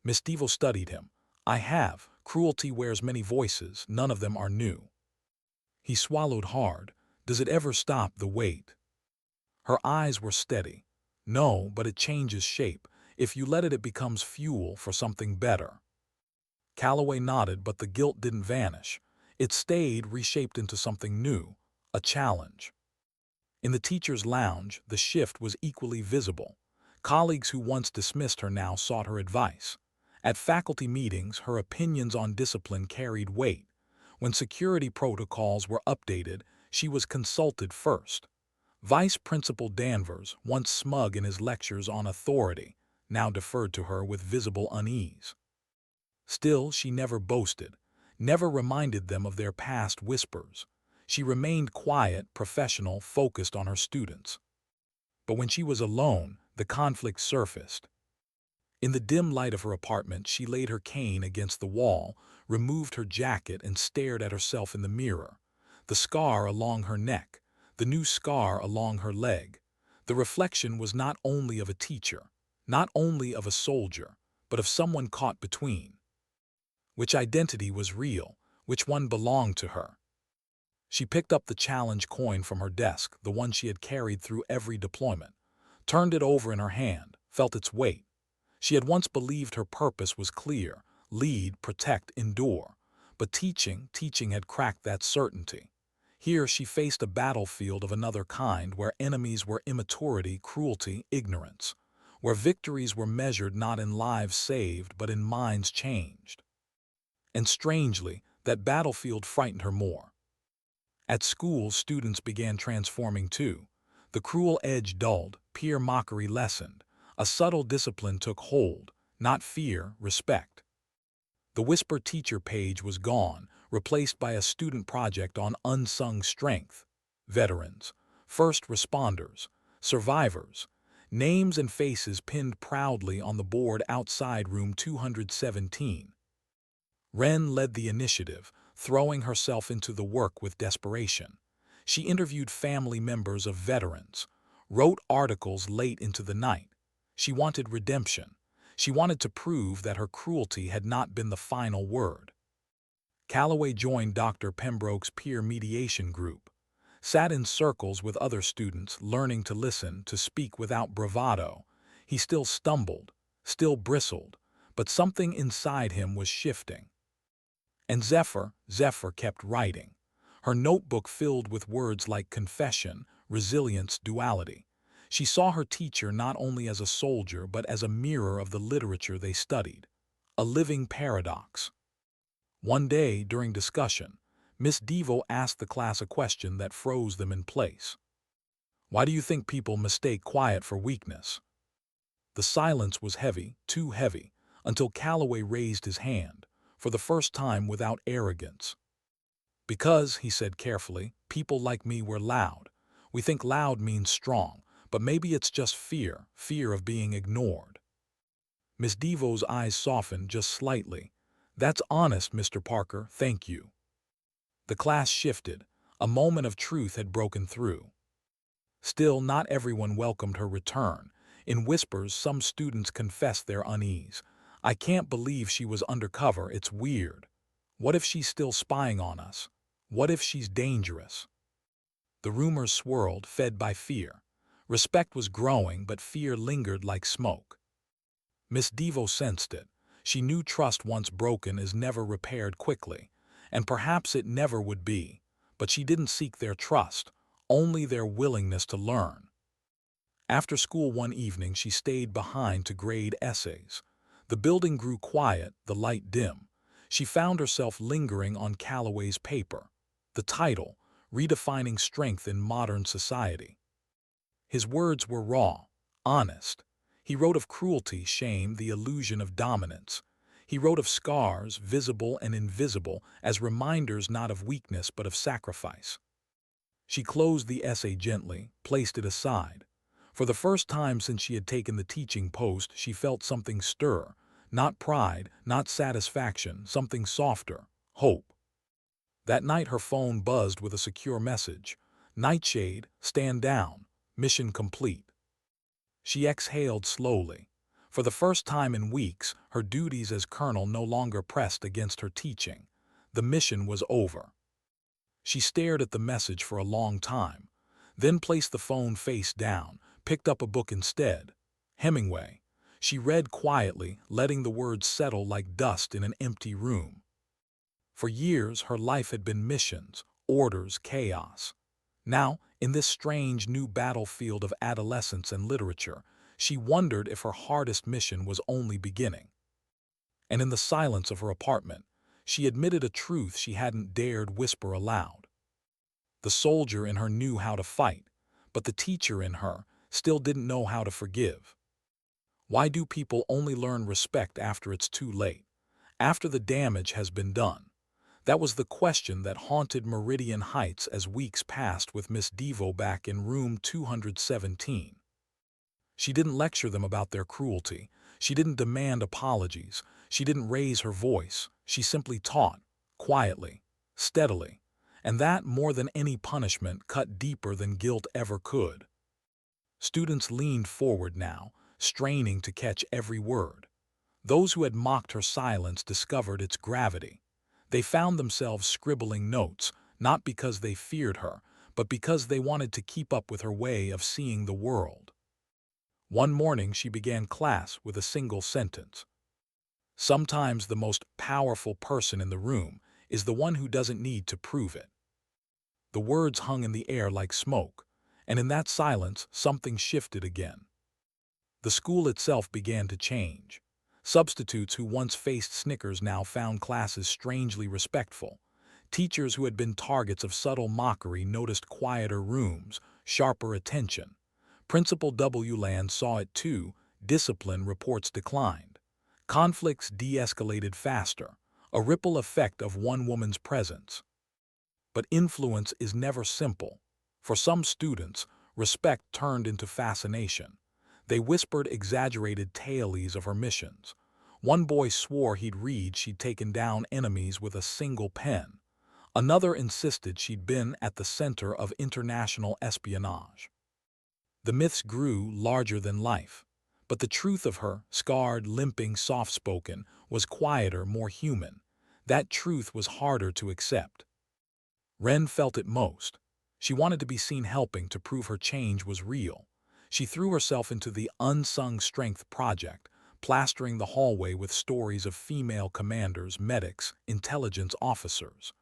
Miss Devo studied him. "I have. Cruelty wears many voices, none of them are new." He swallowed hard. "Does it ever stop the weight?" Her eyes were steady. "No, but it changes shape. If you let it, it becomes fuel for something better." Callaway nodded, but the guilt didn't vanish. It stayed, reshaped into something new, a challenge. In the teacher's lounge, the shift was equally visible. Colleagues who once dismissed her now sought her advice. At faculty meetings, her opinions on discipline carried weight. When security protocols were updated, she was consulted first. Vice Principal Danvers, once smug in his lectures on authority, now deferred to her with visible unease. Still, she never boasted, never reminded them of their past whispers. She remained quiet, professional, focused on her students. But when she was alone, the conflict surfaced. In the dim light of her apartment, she laid her cane against the wall, removed her jacket, and stared at herself in the mirror. The scar along her neck, the new scar along her leg. The reflection was not only of a teacher, not only of a soldier, but of someone caught between. Which identity was real? Which one belonged to her? She picked up the challenge coin from her desk, the one she had carried through every deployment, turned it over in her hand, felt its weight. She had once believed her purpose was clear: lead, protect, endure. But teaching had cracked that certainty. Here she faced a battlefield of another kind, where enemies were immaturity, cruelty, ignorance, where victories were measured not in lives saved but in minds changed. And strangely, that battlefield frightened her more. At school, students began transforming too. The cruel edge dulled, peer mockery lessened. A subtle discipline took hold, not fear, respect. The whisper teacher page was gone, replaced by a student project on unsung strength. Veterans, first responders, survivors, names and faces pinned proudly on the board outside room 217. Wren led the initiative, throwing herself into the work with desperation. She interviewed family members of veterans, wrote articles late into the night. She wanted redemption. She wanted to prove that her cruelty had not been the final word. Callaway joined Dr. Pembroke's peer mediation group, sat in circles with other students, learning to listen, to speak without bravado. He still stumbled, still bristled, but something inside him was shifting. And Zephyr kept writing, her notebook filled with words like confession, resilience, duality. She saw her teacher not only as a soldier but as a mirror of the literature they studied, a living paradox. One day, during discussion, Miss Devo asked the class a question that froze them in place. "Why do you think people mistake quiet for weakness?" The silence was heavy, too heavy, until Callaway raised his hand, for the first time without arrogance. "Because," he said carefully, "people like me were loud. We think loud means strong, but maybe it's just fear of being ignored." Miss Devo's eyes softened just slightly. "That's honest, Mr. Parker, thank you." The class shifted. A moment of truth had broken through. Still, not everyone welcomed her return. In whispers, some students confessed their unease. "I can't believe she was undercover, it's weird. What if she's still spying on us? What if she's dangerous?" The rumors swirled, fed by fear. Respect was growing, but fear lingered like smoke. Miss Devo sensed it. She knew trust once broken is never repaired quickly, and perhaps it never would be. But she didn't seek their trust, only their willingness to learn. After school one evening, she stayed behind to grade essays. The building grew quiet, the light dim. She found herself lingering on Callaway's paper. The title, Redefining Strength in Modern Society. His words were raw, honest. He wrote of cruelty, shame, the illusion of dominance. He wrote of scars, visible and invisible, as reminders not of weakness but of sacrifice. She closed the essay gently, placed it aside. For the first time since she had taken the teaching post, she felt something stir. Not pride, not satisfaction, something softer, hope. That night her phone buzzed with a secure message. "Nightshade, stand down. Mission complete." She exhaled slowly. For the first time in weeks, her duties as colonel no longer pressed against her teaching. The mission was over. She stared at the message for a long time, then placed the phone face down, picked up a book instead. Hemingway. She read quietly, letting the words settle like dust in an empty room. For years, her life had been missions, orders, chaos. Now, in this strange new battlefield of adolescence and literature, she wondered if her hardest mission was only beginning. And in the silence of her apartment, she admitted a truth she hadn't dared whisper aloud. The soldier in her knew how to fight, but the teacher in her still didn't know how to forgive. Why do people only learn respect after it's too late? after the damage has been done? That was the question that haunted Meridian Heights as weeks passed with Miss Devo back in room 217. She didn't lecture them about their cruelty. She didn't demand apologies. She didn't raise her voice. She simply taught, quietly, steadily, and that, more than any punishment, cut deeper than guilt ever could. Students leaned forward now, straining to catch every word. Those who had mocked her silence discovered its gravity. They found themselves scribbling notes, not because they feared her, but because they wanted to keep up with her way of seeing the world. One morning she began class with a single sentence. Sometimes the most powerful person in the room is the one who doesn't need to prove it. The words hung in the air like smoke, and in that silence something shifted again. The school itself began to change. Substitutes who once faced snickers now found classes strangely respectful. Teachers who had been targets of subtle mockery noticed quieter rooms, sharper attention. Principal Wland saw it too. Discipline reports declined. Conflicts de-escalated faster, a ripple effect of one woman's presence. But influence is never simple. For some students, respect turned into fascination. They whispered exaggerated tales of her missions. One boy swore he'd read she'd taken down enemies with a single pen. Another insisted she'd been at the center of international espionage. The myths grew larger than life. But the truth of her, scarred, limping, soft-spoken, was quieter, more human. That truth was harder to accept. Ren felt it most. She wanted to be seen helping to prove her change was real. She threw herself into the Unsung Strength project, plastering the hallway with stories of female commanders, medics, intelligence officers.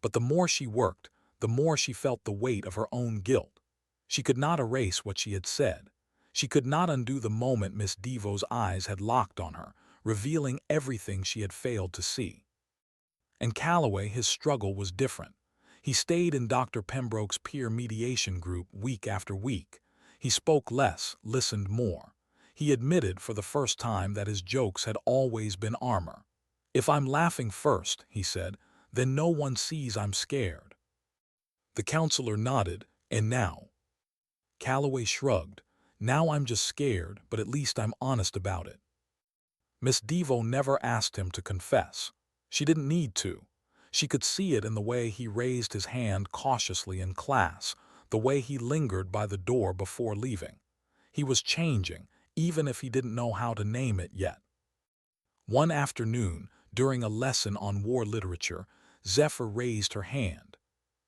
But the more she worked, the more she felt the weight of her own guilt. She could not erase what she had said. She could not undo the moment Miss Devo's eyes had locked on her, revealing everything she had failed to see. And Callaway, his struggle was different. He stayed in Dr. Pembroke's peer mediation group week after week. He spoke less, listened more. He admitted for the first time that his jokes had always been armor. "If I'm laughing first," he said, "then no one sees I'm scared." The counselor nodded. "And now?" Callaway shrugged. "Now I'm just scared, but at least I'm honest about it." Miss Devo never asked him to confess. She didn't need to. She could see it in the way he raised his hand cautiously in class, the way he lingered by the door before leaving. He was changing, even if he didn't know how to name it yet. One afternoon, during a lesson on war literature, Zephyr raised her hand.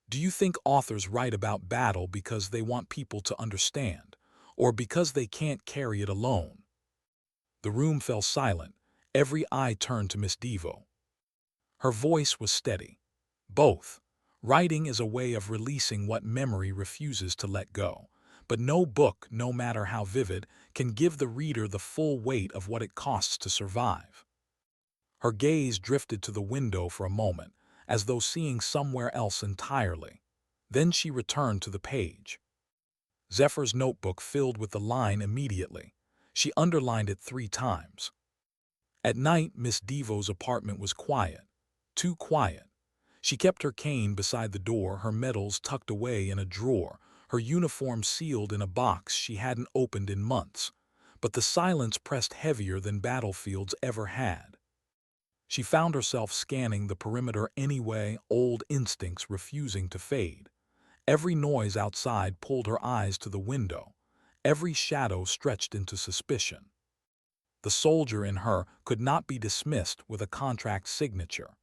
"Do you think authors write about battle because they want people to understand, or because they can't carry it alone?" The room fell silent. Every eye turned to Miss Devo. Her voice was steady. "Both. Writing is a way of releasing what memory refuses to let go. But no book, no matter how vivid, can give the reader the full weight of what it costs to survive." Her gaze drifted to the window for a moment, as though seeing somewhere else entirely. Then she returned to the page. Zephyr's notebook filled with the line immediately. She underlined it 3 times. At night, Miss Devo's apartment was quiet. Too quiet. She kept her cane beside the door, her medals tucked away in a drawer, her uniform sealed in a box she hadn't opened in months. But the silence pressed heavier than battlefields ever had. She found herself scanning the perimeter anyway, old instincts refusing to fade. Every noise outside pulled her eyes to the window. Every shadow stretched into suspicion. The soldier in her could not be dismissed with a contract signature.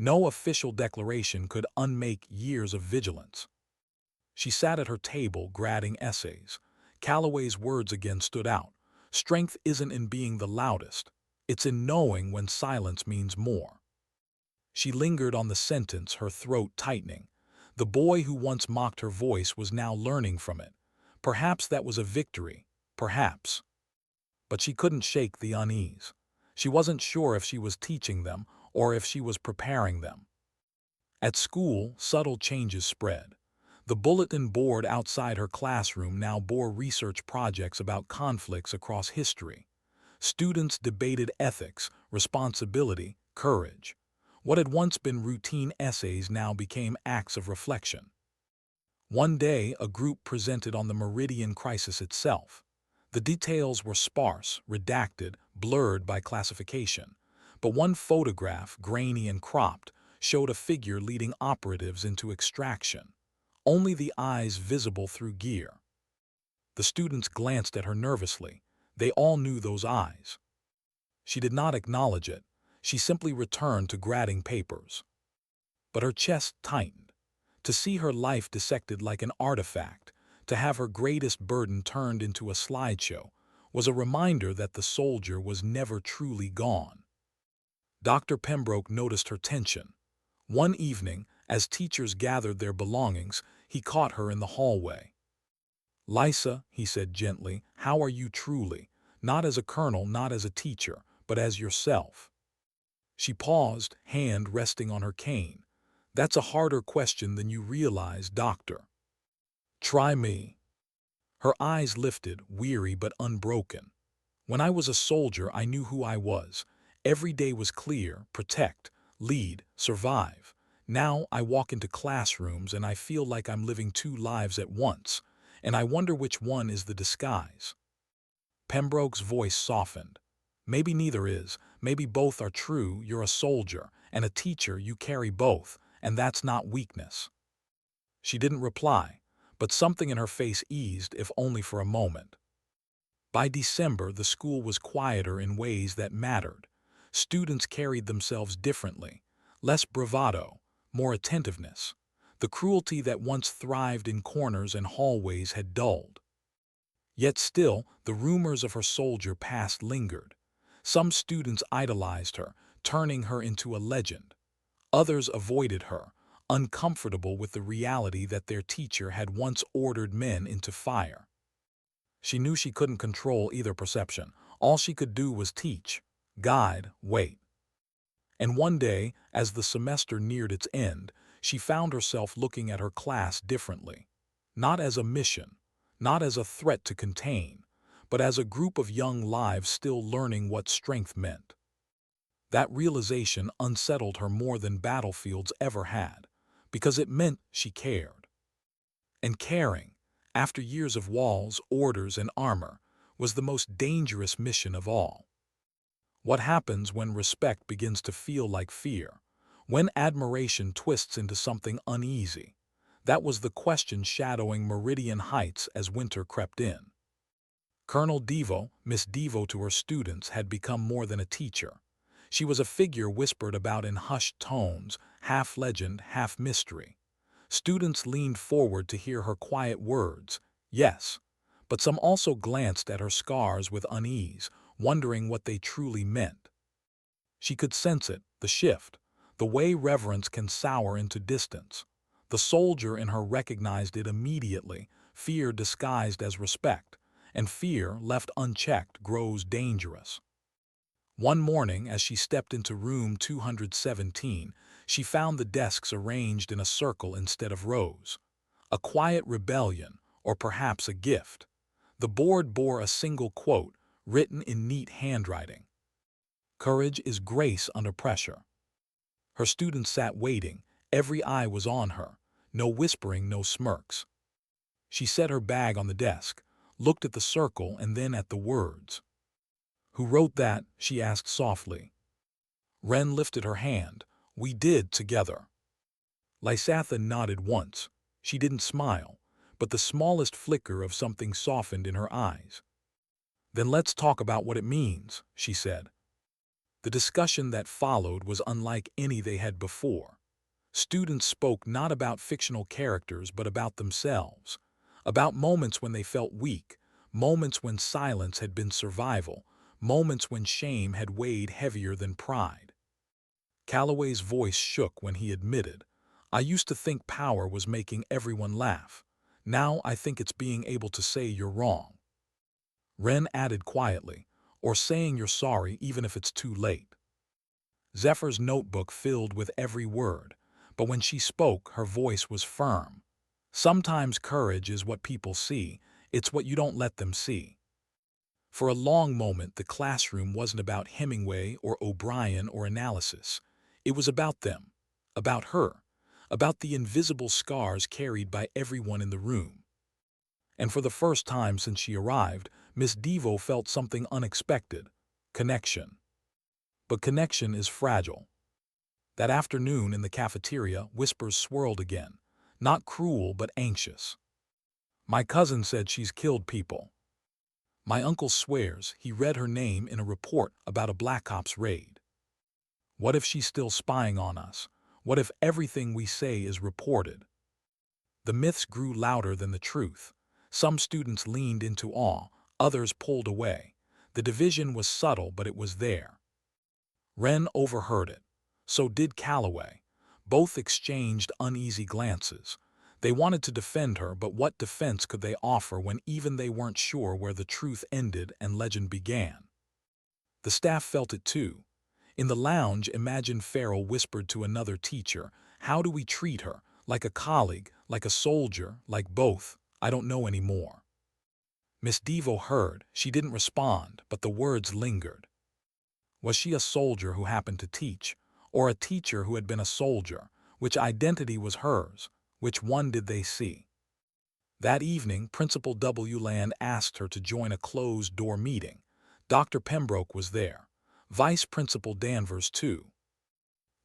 No official declaration could unmake years of vigilance. She sat at her table grading essays. Callaway's words again stood out. "Strength isn't in being the loudest. It's in knowing when silence means more." She lingered on the sentence, her throat tightening. The boy who once mocked her voice was now learning from it. Perhaps that was a victory. Perhaps. But she couldn't shake the unease. She wasn't sure if she was teaching them or if she was preparing them. At school, subtle changes spread. The bulletin board outside her classroom now bore research projects about conflicts across history. Students debated ethics, responsibility, courage. What had once been routine essays now became acts of reflection. One day, a group presented on the Meridian crisis itself. The details were sparse, redacted, blurred by classification. But one photograph, grainy and cropped, showed a figure leading operatives into extraction. Only the eyes visible through gear. The students glanced at her nervously. They all knew those eyes. She did not acknowledge it. She simply returned to grading papers. But her chest tightened. To see her life dissected like an artifact, to have her greatest burden turned into a slideshow, was a reminder that the soldier was never truly gone. Dr. Pembroke noticed her tension. One evening, as teachers gathered their belongings, he caught her in the hallway. "Lisa," he said gently, "how are you truly? Not as a colonel, not as a teacher, but as yourself." She paused, hand resting on her cane. "That's a harder question than you realize, doctor." "Try me." Her eyes lifted, weary but unbroken. "When I was a soldier, I knew who I was. Every day was clear: protect, lead, survive. Now I walk into classrooms and I feel like I'm living two lives at once, and I wonder which one is the disguise." Pembroke's voice softened. "Maybe neither is. Maybe both are true. You're a soldier, and a teacher. You carry both, and that's not weakness." She didn't reply, but something in her face eased, if only for a moment. By December, the school was quieter in ways that mattered. Students carried themselves differently. Less bravado, more attentiveness. The cruelty that once thrived in corners and hallways had dulled. Yet still, the rumors of her soldier past lingered. Some students idolized her, turning her into a legend. Others avoided her, uncomfortable with the reality that their teacher had once ordered men into fire. She knew she couldn't control either perception. All she could do was teach, guide, wait. And one day, as the semester neared its end, she found herself looking at her class differently. Not as a mission, not as a threat to contain, but as a group of young lives still learning what strength meant. That realization unsettled her more than battlefields ever had, because it meant she cared. And caring, after years of walls, orders, and armor, was the most dangerous mission of all. What happens when respect begins to feel like fear? When admiration twists into something uneasy? That was the question shadowing Meridian Heights as winter crept in. Colonel Devo, Miss Devo to her students, had become more than a teacher. She was a figure whispered about in hushed tones, half legend, half mystery. Students leaned forward to hear her quiet words, yes, but some also glanced at her scars with unease, wondering what they truly meant. She could sense it, the shift, the way reverence can sour into distance. The soldier in her recognized it immediately, fear disguised as respect, and fear left unchecked grows dangerous. One morning, as she stepped into room 217, she found the desks arranged in a circle instead of rows. A quiet rebellion, or perhaps a gift. The board bore a single quote, written in neat handwriting. "Courage is grace under pressure." Her students sat waiting, every eye was on her. No whispering, no smirks. She set her bag on the desk, looked at the circle and then at the words. "Who wrote that?" she asked softly. Wren lifted her hand. "We did, together." Lysatha nodded once. She didn't smile, but the smallest flicker of something softened in her eyes. "Then let's talk about what it means," she said. The discussion that followed was unlike any they had before. Students spoke not about fictional characters but about themselves, about moments when they felt weak, moments when silence had been survival, moments when shame had weighed heavier than pride. Callaway's voice shook when he admitted, "I used to think power was making everyone laugh. Now I think it's being able to say you're wrong." Wren added quietly, "Or saying you're sorry even if it's too late." Zephyr's notebook filled with every word, but when she spoke, her voice was firm. "Sometimes courage is what people see. It's what you don't let them see." For a long moment, the classroom wasn't about Hemingway or O'Brien or analysis. It was about them, about her, about the invisible scars carried by everyone in the room. And for the first time since she arrived, Miss Devo felt something unexpected: connection. But connection is fragile. That afternoon in the cafeteria, whispers swirled again, not cruel but anxious. My cousin said she's killed people. My uncle swears he read her name in a report about a Black Ops raid. What if she's still spying on us? What if everything we say is reported? The myths grew louder than the truth. Some students leaned into awe, others pulled away. The division was subtle, but it was there. Wren overheard it. So did Callaway. Both exchanged uneasy glances. They wanted to defend her, but what defense could they offer when even they weren't sure where the truth ended and legend began? The staff felt it too. In the lounge, Imagine Farrell whispered to another teacher, "How do we treat her? Like a colleague, like a soldier, like both? I don't know anymore." Miss Devo heard. She didn't respond, but the words lingered. Was she a soldier who happened to teach, or a teacher who had been a soldier? Which identity was hers? Which one did they see? That evening, Principal Wland asked her to join a closed-door meeting. Dr. Pembroke was there. Vice Principal Danvers, too.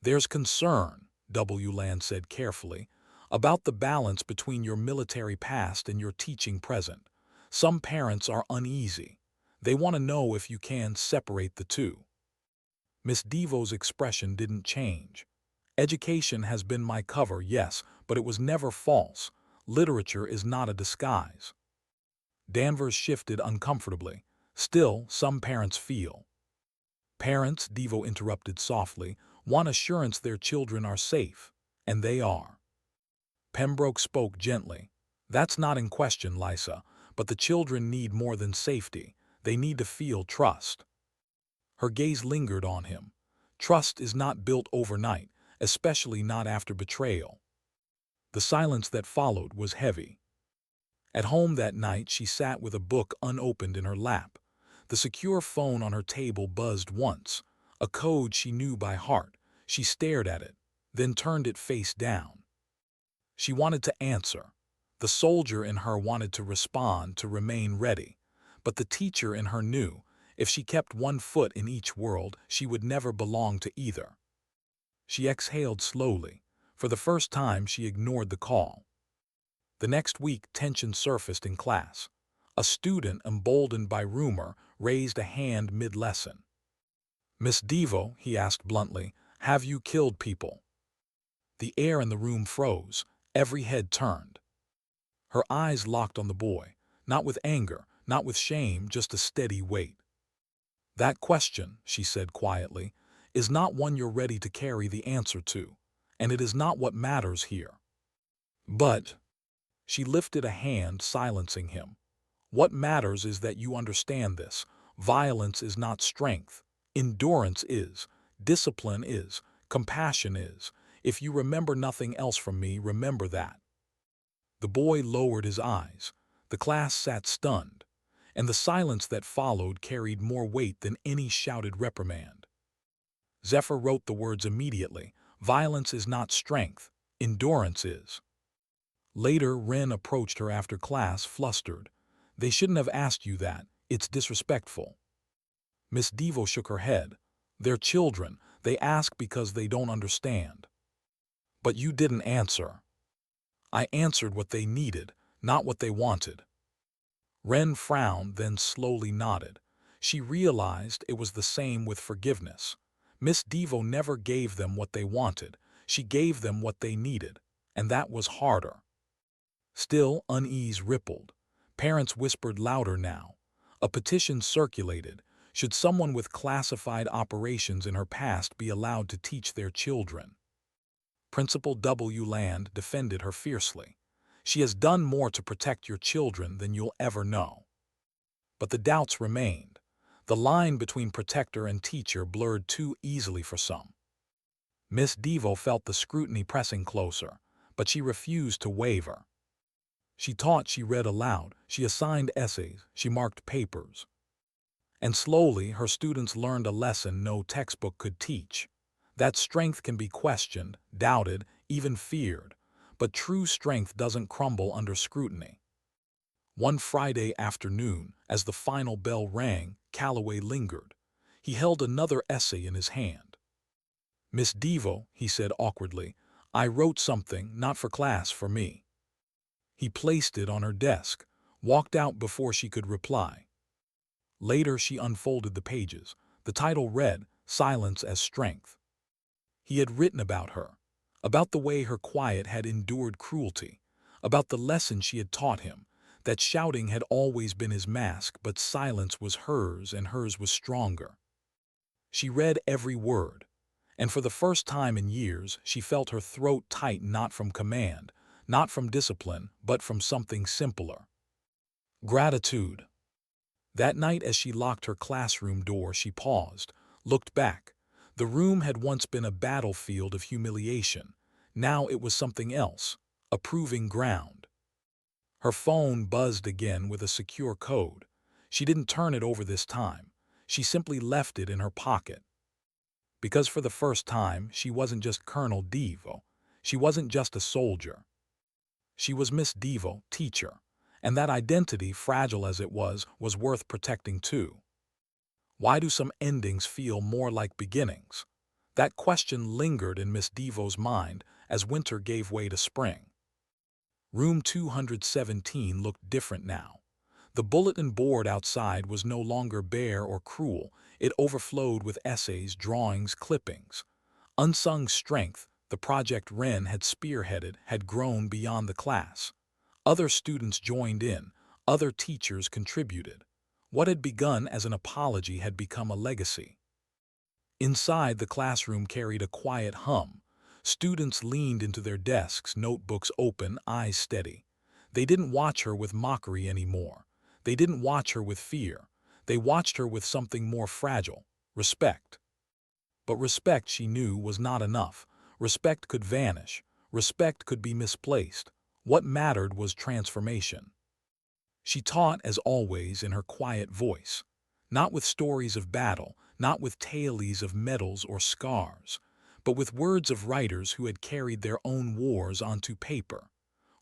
"There's concern," Wland said carefully, "about the balance between your military past and your teaching present. Some parents are uneasy. They want to know if you can separate the two." Miss Devo's expression didn't change. "Education has been my cover, yes, but it was never false. Literature is not a disguise." Danvers shifted uncomfortably. "Still, some parents feel." "Parents," Devo interrupted softly, "want assurance their children are safe. And they are." Pembroke spoke gently. "That's not in question, Lysa, but the children need more than safety. They need to feel trust." Her gaze lingered on him. Trust is not built overnight, especially not after betrayal. The silence that followed was heavy. At home that night, she sat with a book unopened in her lap. The secure phone on her table buzzed once, a code she knew by heart. She stared at it, then turned it face down. She wanted to answer. The soldier in her wanted to respond, to remain ready. But the teacher in her knew, if she kept one foot in each world, she would never belong to either. She exhaled slowly. For the first time, she ignored the call. The next week, tension surfaced in class. A student, emboldened by rumor, raised a hand mid-lesson. "Miss Devo," he asked bluntly, "have you killed people?" The air in the room froze. Every head turned. Her eyes locked on the boy, not with anger, not with shame, just a steady weight. "That question," she said quietly, "is not one you're ready to carry the answer to, and it is not what matters here." "But—" she lifted a hand, silencing him. "What matters is that you understand this. Violence is not strength. Endurance is. Discipline is. Compassion is. If you remember nothing else from me, remember that." The boy lowered his eyes. The class sat stunned, and the silence that followed carried more weight than any shouted reprimand. Zephyr wrote the words immediately. "Violence is not strength. Endurance is." Later, Wren approached her after class, flustered. "They shouldn't have asked you that. It's disrespectful." Miss Devo shook her head. "They're children. They ask because they don't understand." "But you didn't answer." "I answered what they needed, not what they wanted." Wren frowned, then slowly nodded. She realized it was the same with forgiveness. Miss Devo never gave them what they wanted. She gave them what they needed, and that was harder. Still, unease rippled. Parents whispered louder now. A petition circulated. Should someone with classified operations in her past be allowed to teach their children? Principal Wland defended her fiercely. "She has done more to protect your children than you'll ever know." But the doubts remained. The line between protector and teacher blurred too easily for some. Miss Devo felt the scrutiny pressing closer, but she refused to waver. She taught, she read aloud, she assigned essays, she marked papers. And slowly, her students learned a lesson no textbook could teach. That strength can be questioned, doubted, even feared, but true strength doesn't crumble under scrutiny. One Friday afternoon, as the final bell rang, Callaway lingered. He held another essay in his hand. "Miss Devo," he said awkwardly, "I wrote something, not for class, for me." He placed it on her desk, walked out before she could reply. Later she unfolded the pages. The title read, "Silence as Strength." He had written about her, about the way her quiet had endured cruelty, about the lesson she had taught him, that shouting had always been his mask, but silence was hers, and hers was stronger. She read every word, and for the first time in years she felt her throat tighten, not from command, not from discipline, but from something simpler: gratitude. That night, as she locked her classroom door, she paused, looked back. The room had once been a battlefield of humiliation. Now it was something else, a proving ground. Her phone buzzed again with a secure code. She didn't turn it over this time. She simply left it in her pocket. Because for the first time, she wasn't just Colonel Devo. She wasn't just a soldier. She was Miss Devo, teacher. And that identity, fragile as it was worth protecting too. Why do some endings feel more like beginnings? That question lingered in Miss Devo's mind as winter gave way to spring. Room 217 looked different now. The bulletin board outside was no longer bare or cruel. It overflowed with essays, drawings, clippings. Unsung strength, the project Wren had spearheaded, had grown beyond the class. Other students joined in, other teachers contributed. What had begun as an apology had become a legacy. Inside, the classroom carried a quiet hum. Students leaned into their desks, notebooks open, eyes steady. They didn't watch her with mockery anymore. They didn't watch her with fear. They watched her with something more fragile: respect. But respect, she knew, was not enough. Respect could vanish. Respect could be misplaced. What mattered was transformation. She taught, as always, in her quiet voice. Not with stories of battle, not with tales of medals or scars, but with words of writers who had carried their own wars onto paper.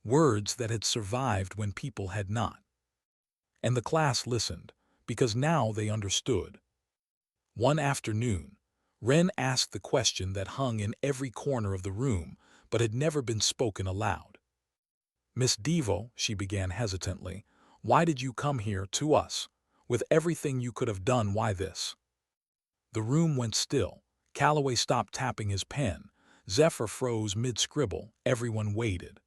Words that had survived when people had not. And the class listened, because now they understood. One afternoon, Wren asked the question that hung in every corner of the room, but had never been spoken aloud. "Miss Devo," she began hesitantly, "why did you come here, to us? With everything you could have done, why this?" The room went still. Callaway stopped tapping his pen. Zephyr froze mid-scribble. Everyone waited.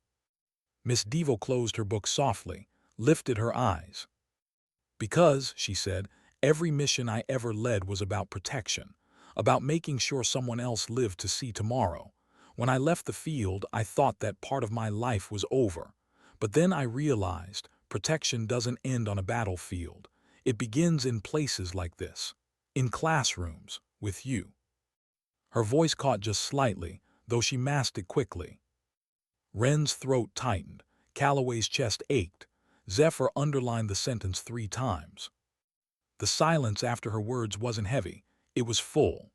Miss Devo closed her book softly, lifted her eyes. "Because," she said, "every mission I ever led was about protection, about making sure someone else lived to see tomorrow. When I left the field, I thought that part of my life was over. But then I realized protection doesn't end on a battlefield. It begins in places like this, in classrooms, with you." Her voice caught just slightly, though she masked it quickly. Wren's throat tightened. Callaway's chest ached. Zephyr underlined the sentence 3 times. The silence after her words wasn't heavy, it was full.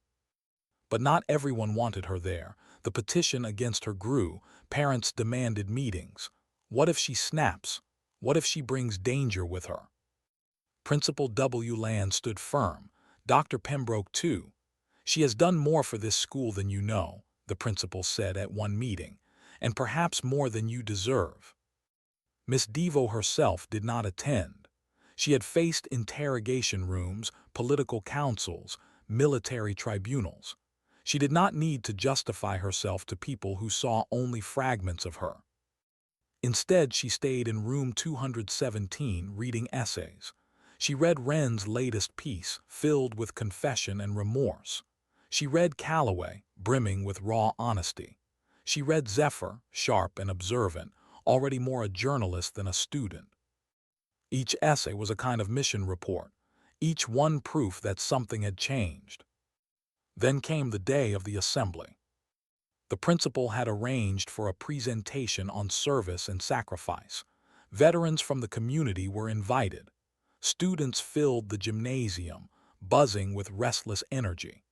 But not everyone wanted her there. The petition against her grew. Parents demanded meetings. What if she snaps? What if she brings danger with her? Principal Wland stood firm. Dr. Pembroke, too. "She has done more for this school than you know," the principal said at one meeting, "and perhaps more than you deserve." Miss Devo herself did not attend. She had faced interrogation rooms, political councils, military tribunals. She did not need to justify herself to people who saw only fragments of her. Instead, she stayed in room 217 reading essays. She read Wren's latest piece, filled with confession and remorse. She read Callaway, brimming with raw honesty. She read Zephyr, sharp and observant, already more a journalist than a student. Each essay was a kind of mission report, each one proof that something had changed. Then came the day of the assembly. The principal had arranged for a presentation on service and sacrifice. Veterans from the community were invited. Students filled the gymnasium, buzzing with restless energy.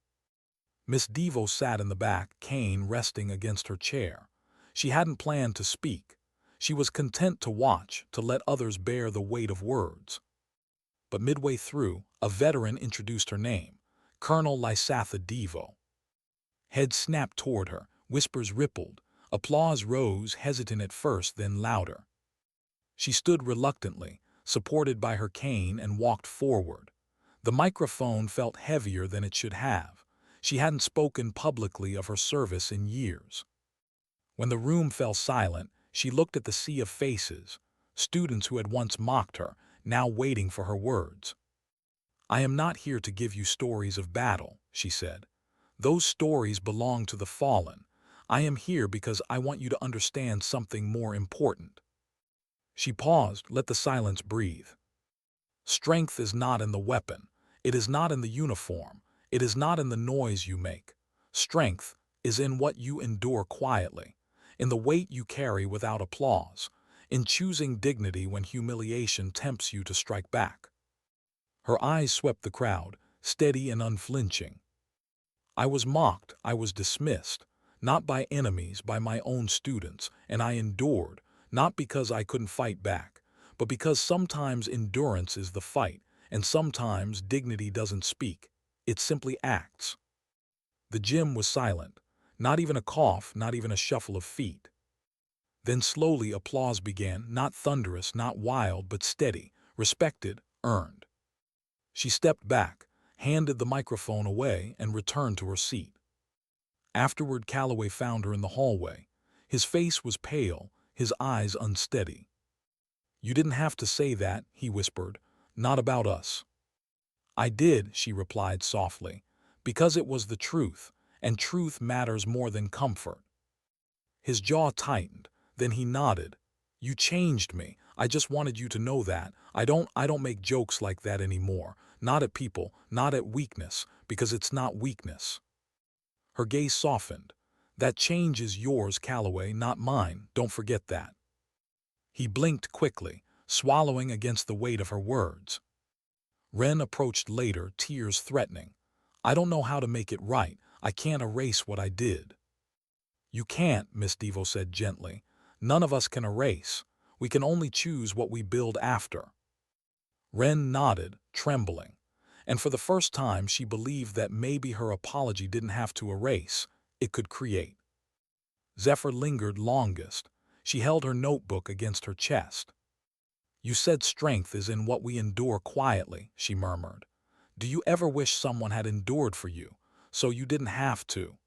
Miss Devo sat in the back, cane resting against her chair. She hadn't planned to speak. She was content to watch, to let others bear the weight of words. But midway through, a veteran introduced her name, Colonel Lysatha Devo. Heads snapped toward her, whispers rippled, applause rose, hesitant at first, then louder. She stood reluctantly, supported by her cane, and walked forward. The microphone felt heavier than it should have. She hadn't spoken publicly of her service in years. When the room fell silent, she looked at the sea of faces, students who had once mocked her, now waiting for her words. "I am not here to give you stories of battle," she said. "Those stories belong to the fallen. I am here because I want you to understand something more important." She paused, let the silence breathe. "Strength is not in the weapon. It is not in the uniform. It is not in the noise you make. Strength is in what you endure quietly, in the weight you carry without applause, in choosing dignity when humiliation tempts you to strike back." Her eyes swept the crowd, steady and unflinching. "I was mocked, I was dismissed, not by enemies, by my own students, and I endured, not because I couldn't fight back, but because sometimes endurance is the fight, and sometimes dignity doesn't speak, it simply acts." The gym was silent, not even a cough, not even a shuffle of feet. Then slowly applause began, not thunderous, not wild, but steady, respected, earned. She stepped back, handed the microphone away, and returned to her seat. Afterward, Callaway found her in the hallway. His face was pale, his eyes unsteady. "You didn't have to say that," he whispered. "Not about us." "I did," she replied softly, "because it was the truth, and truth matters more than comfort." His jaw tightened, then he nodded. "You changed me. I just wanted you to know that. I don't make jokes like that anymore. Not at people, not at weakness, because it's not weakness." Her gaze softened. "That change is yours, Callaway, not mine. Don't forget that." He blinked quickly, swallowing against the weight of her words. Wren approached later, tears threatening. "I don't know how to make it right. I can't erase what I did." "You can't," Miss Devo said gently. "None of us can erase. We can only choose what we build after." Wren nodded, trembling. And for the first time she believed that maybe her apology didn't have to erase, it could create. Zephyr lingered longest. She held her notebook against her chest. "You said strength is in what we endure quietly," she murmured. "Do you ever wish someone had endured for you, so you didn't have to?"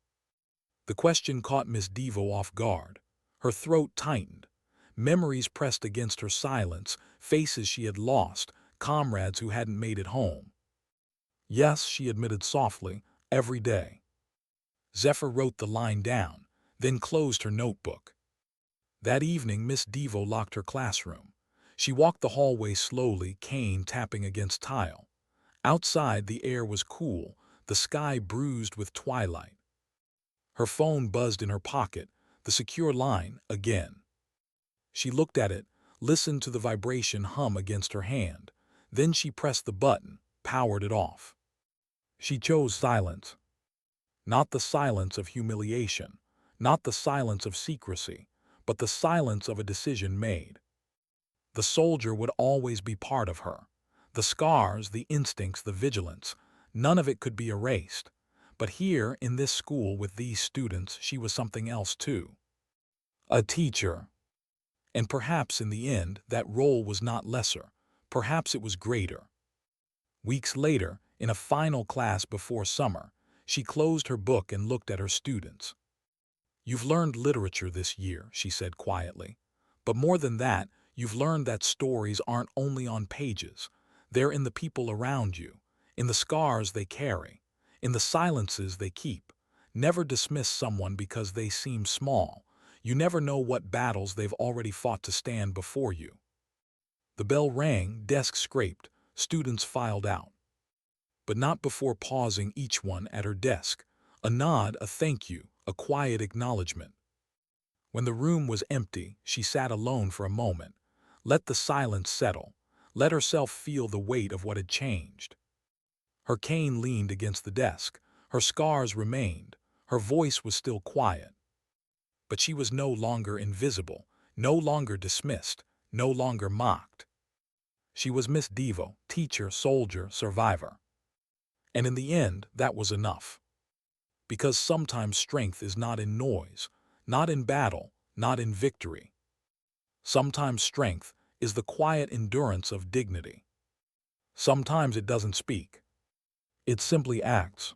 The question caught Miss Devo off guard. Her throat tightened. Memories pressed against her silence, faces she had lost, comrades who hadn't made it home. "Yes," she admitted softly, "every day." Zephyr wrote the line down, then closed her notebook. That evening, Miss Devo locked her classroom. She walked the hallway slowly, cane tapping against tile. Outside, the air was cool, the sky bruised with twilight. Her phone buzzed in her pocket, the secure line again. She looked at it, listened to the vibration hum against her hand. Then she pressed the button, powered it off. She chose silence. Not the silence of humiliation, not the silence of secrecy, but the silence of a decision made. The soldier would always be part of her. The scars, the instincts, the vigilance, none of it could be erased. But here, in this school with these students, she was something else too. A teacher. And perhaps in the end, that role was not lesser. Perhaps it was greater. Weeks later, in a final class before summer, she closed her book and looked at her students. "You've learned literature this year," she said quietly. "But more than that, you've learned that stories aren't only on pages. They're in the people around you, in the scars they carry, in the silences they keep. Never dismiss someone because they seem small. You never know what battles they've already fought to stand before you." The bell rang, desk scraped, students filed out. But not before pausing, each one at her desk. A nod, a thank you, a quiet acknowledgement. When the room was empty, she sat alone for a moment. Let the silence settle. Let herself feel the weight of what had changed. Her cane leaned against the desk. Her scars remained. Her voice was still quiet. But she was no longer invisible, no longer dismissed, no longer mocked. She was Miss Devo, teacher, soldier, survivor. And in the end, that was enough. Because sometimes strength is not in noise, not in battle, not in victory. Sometimes strength is the quiet endurance of dignity. Sometimes it doesn't speak. It simply acts.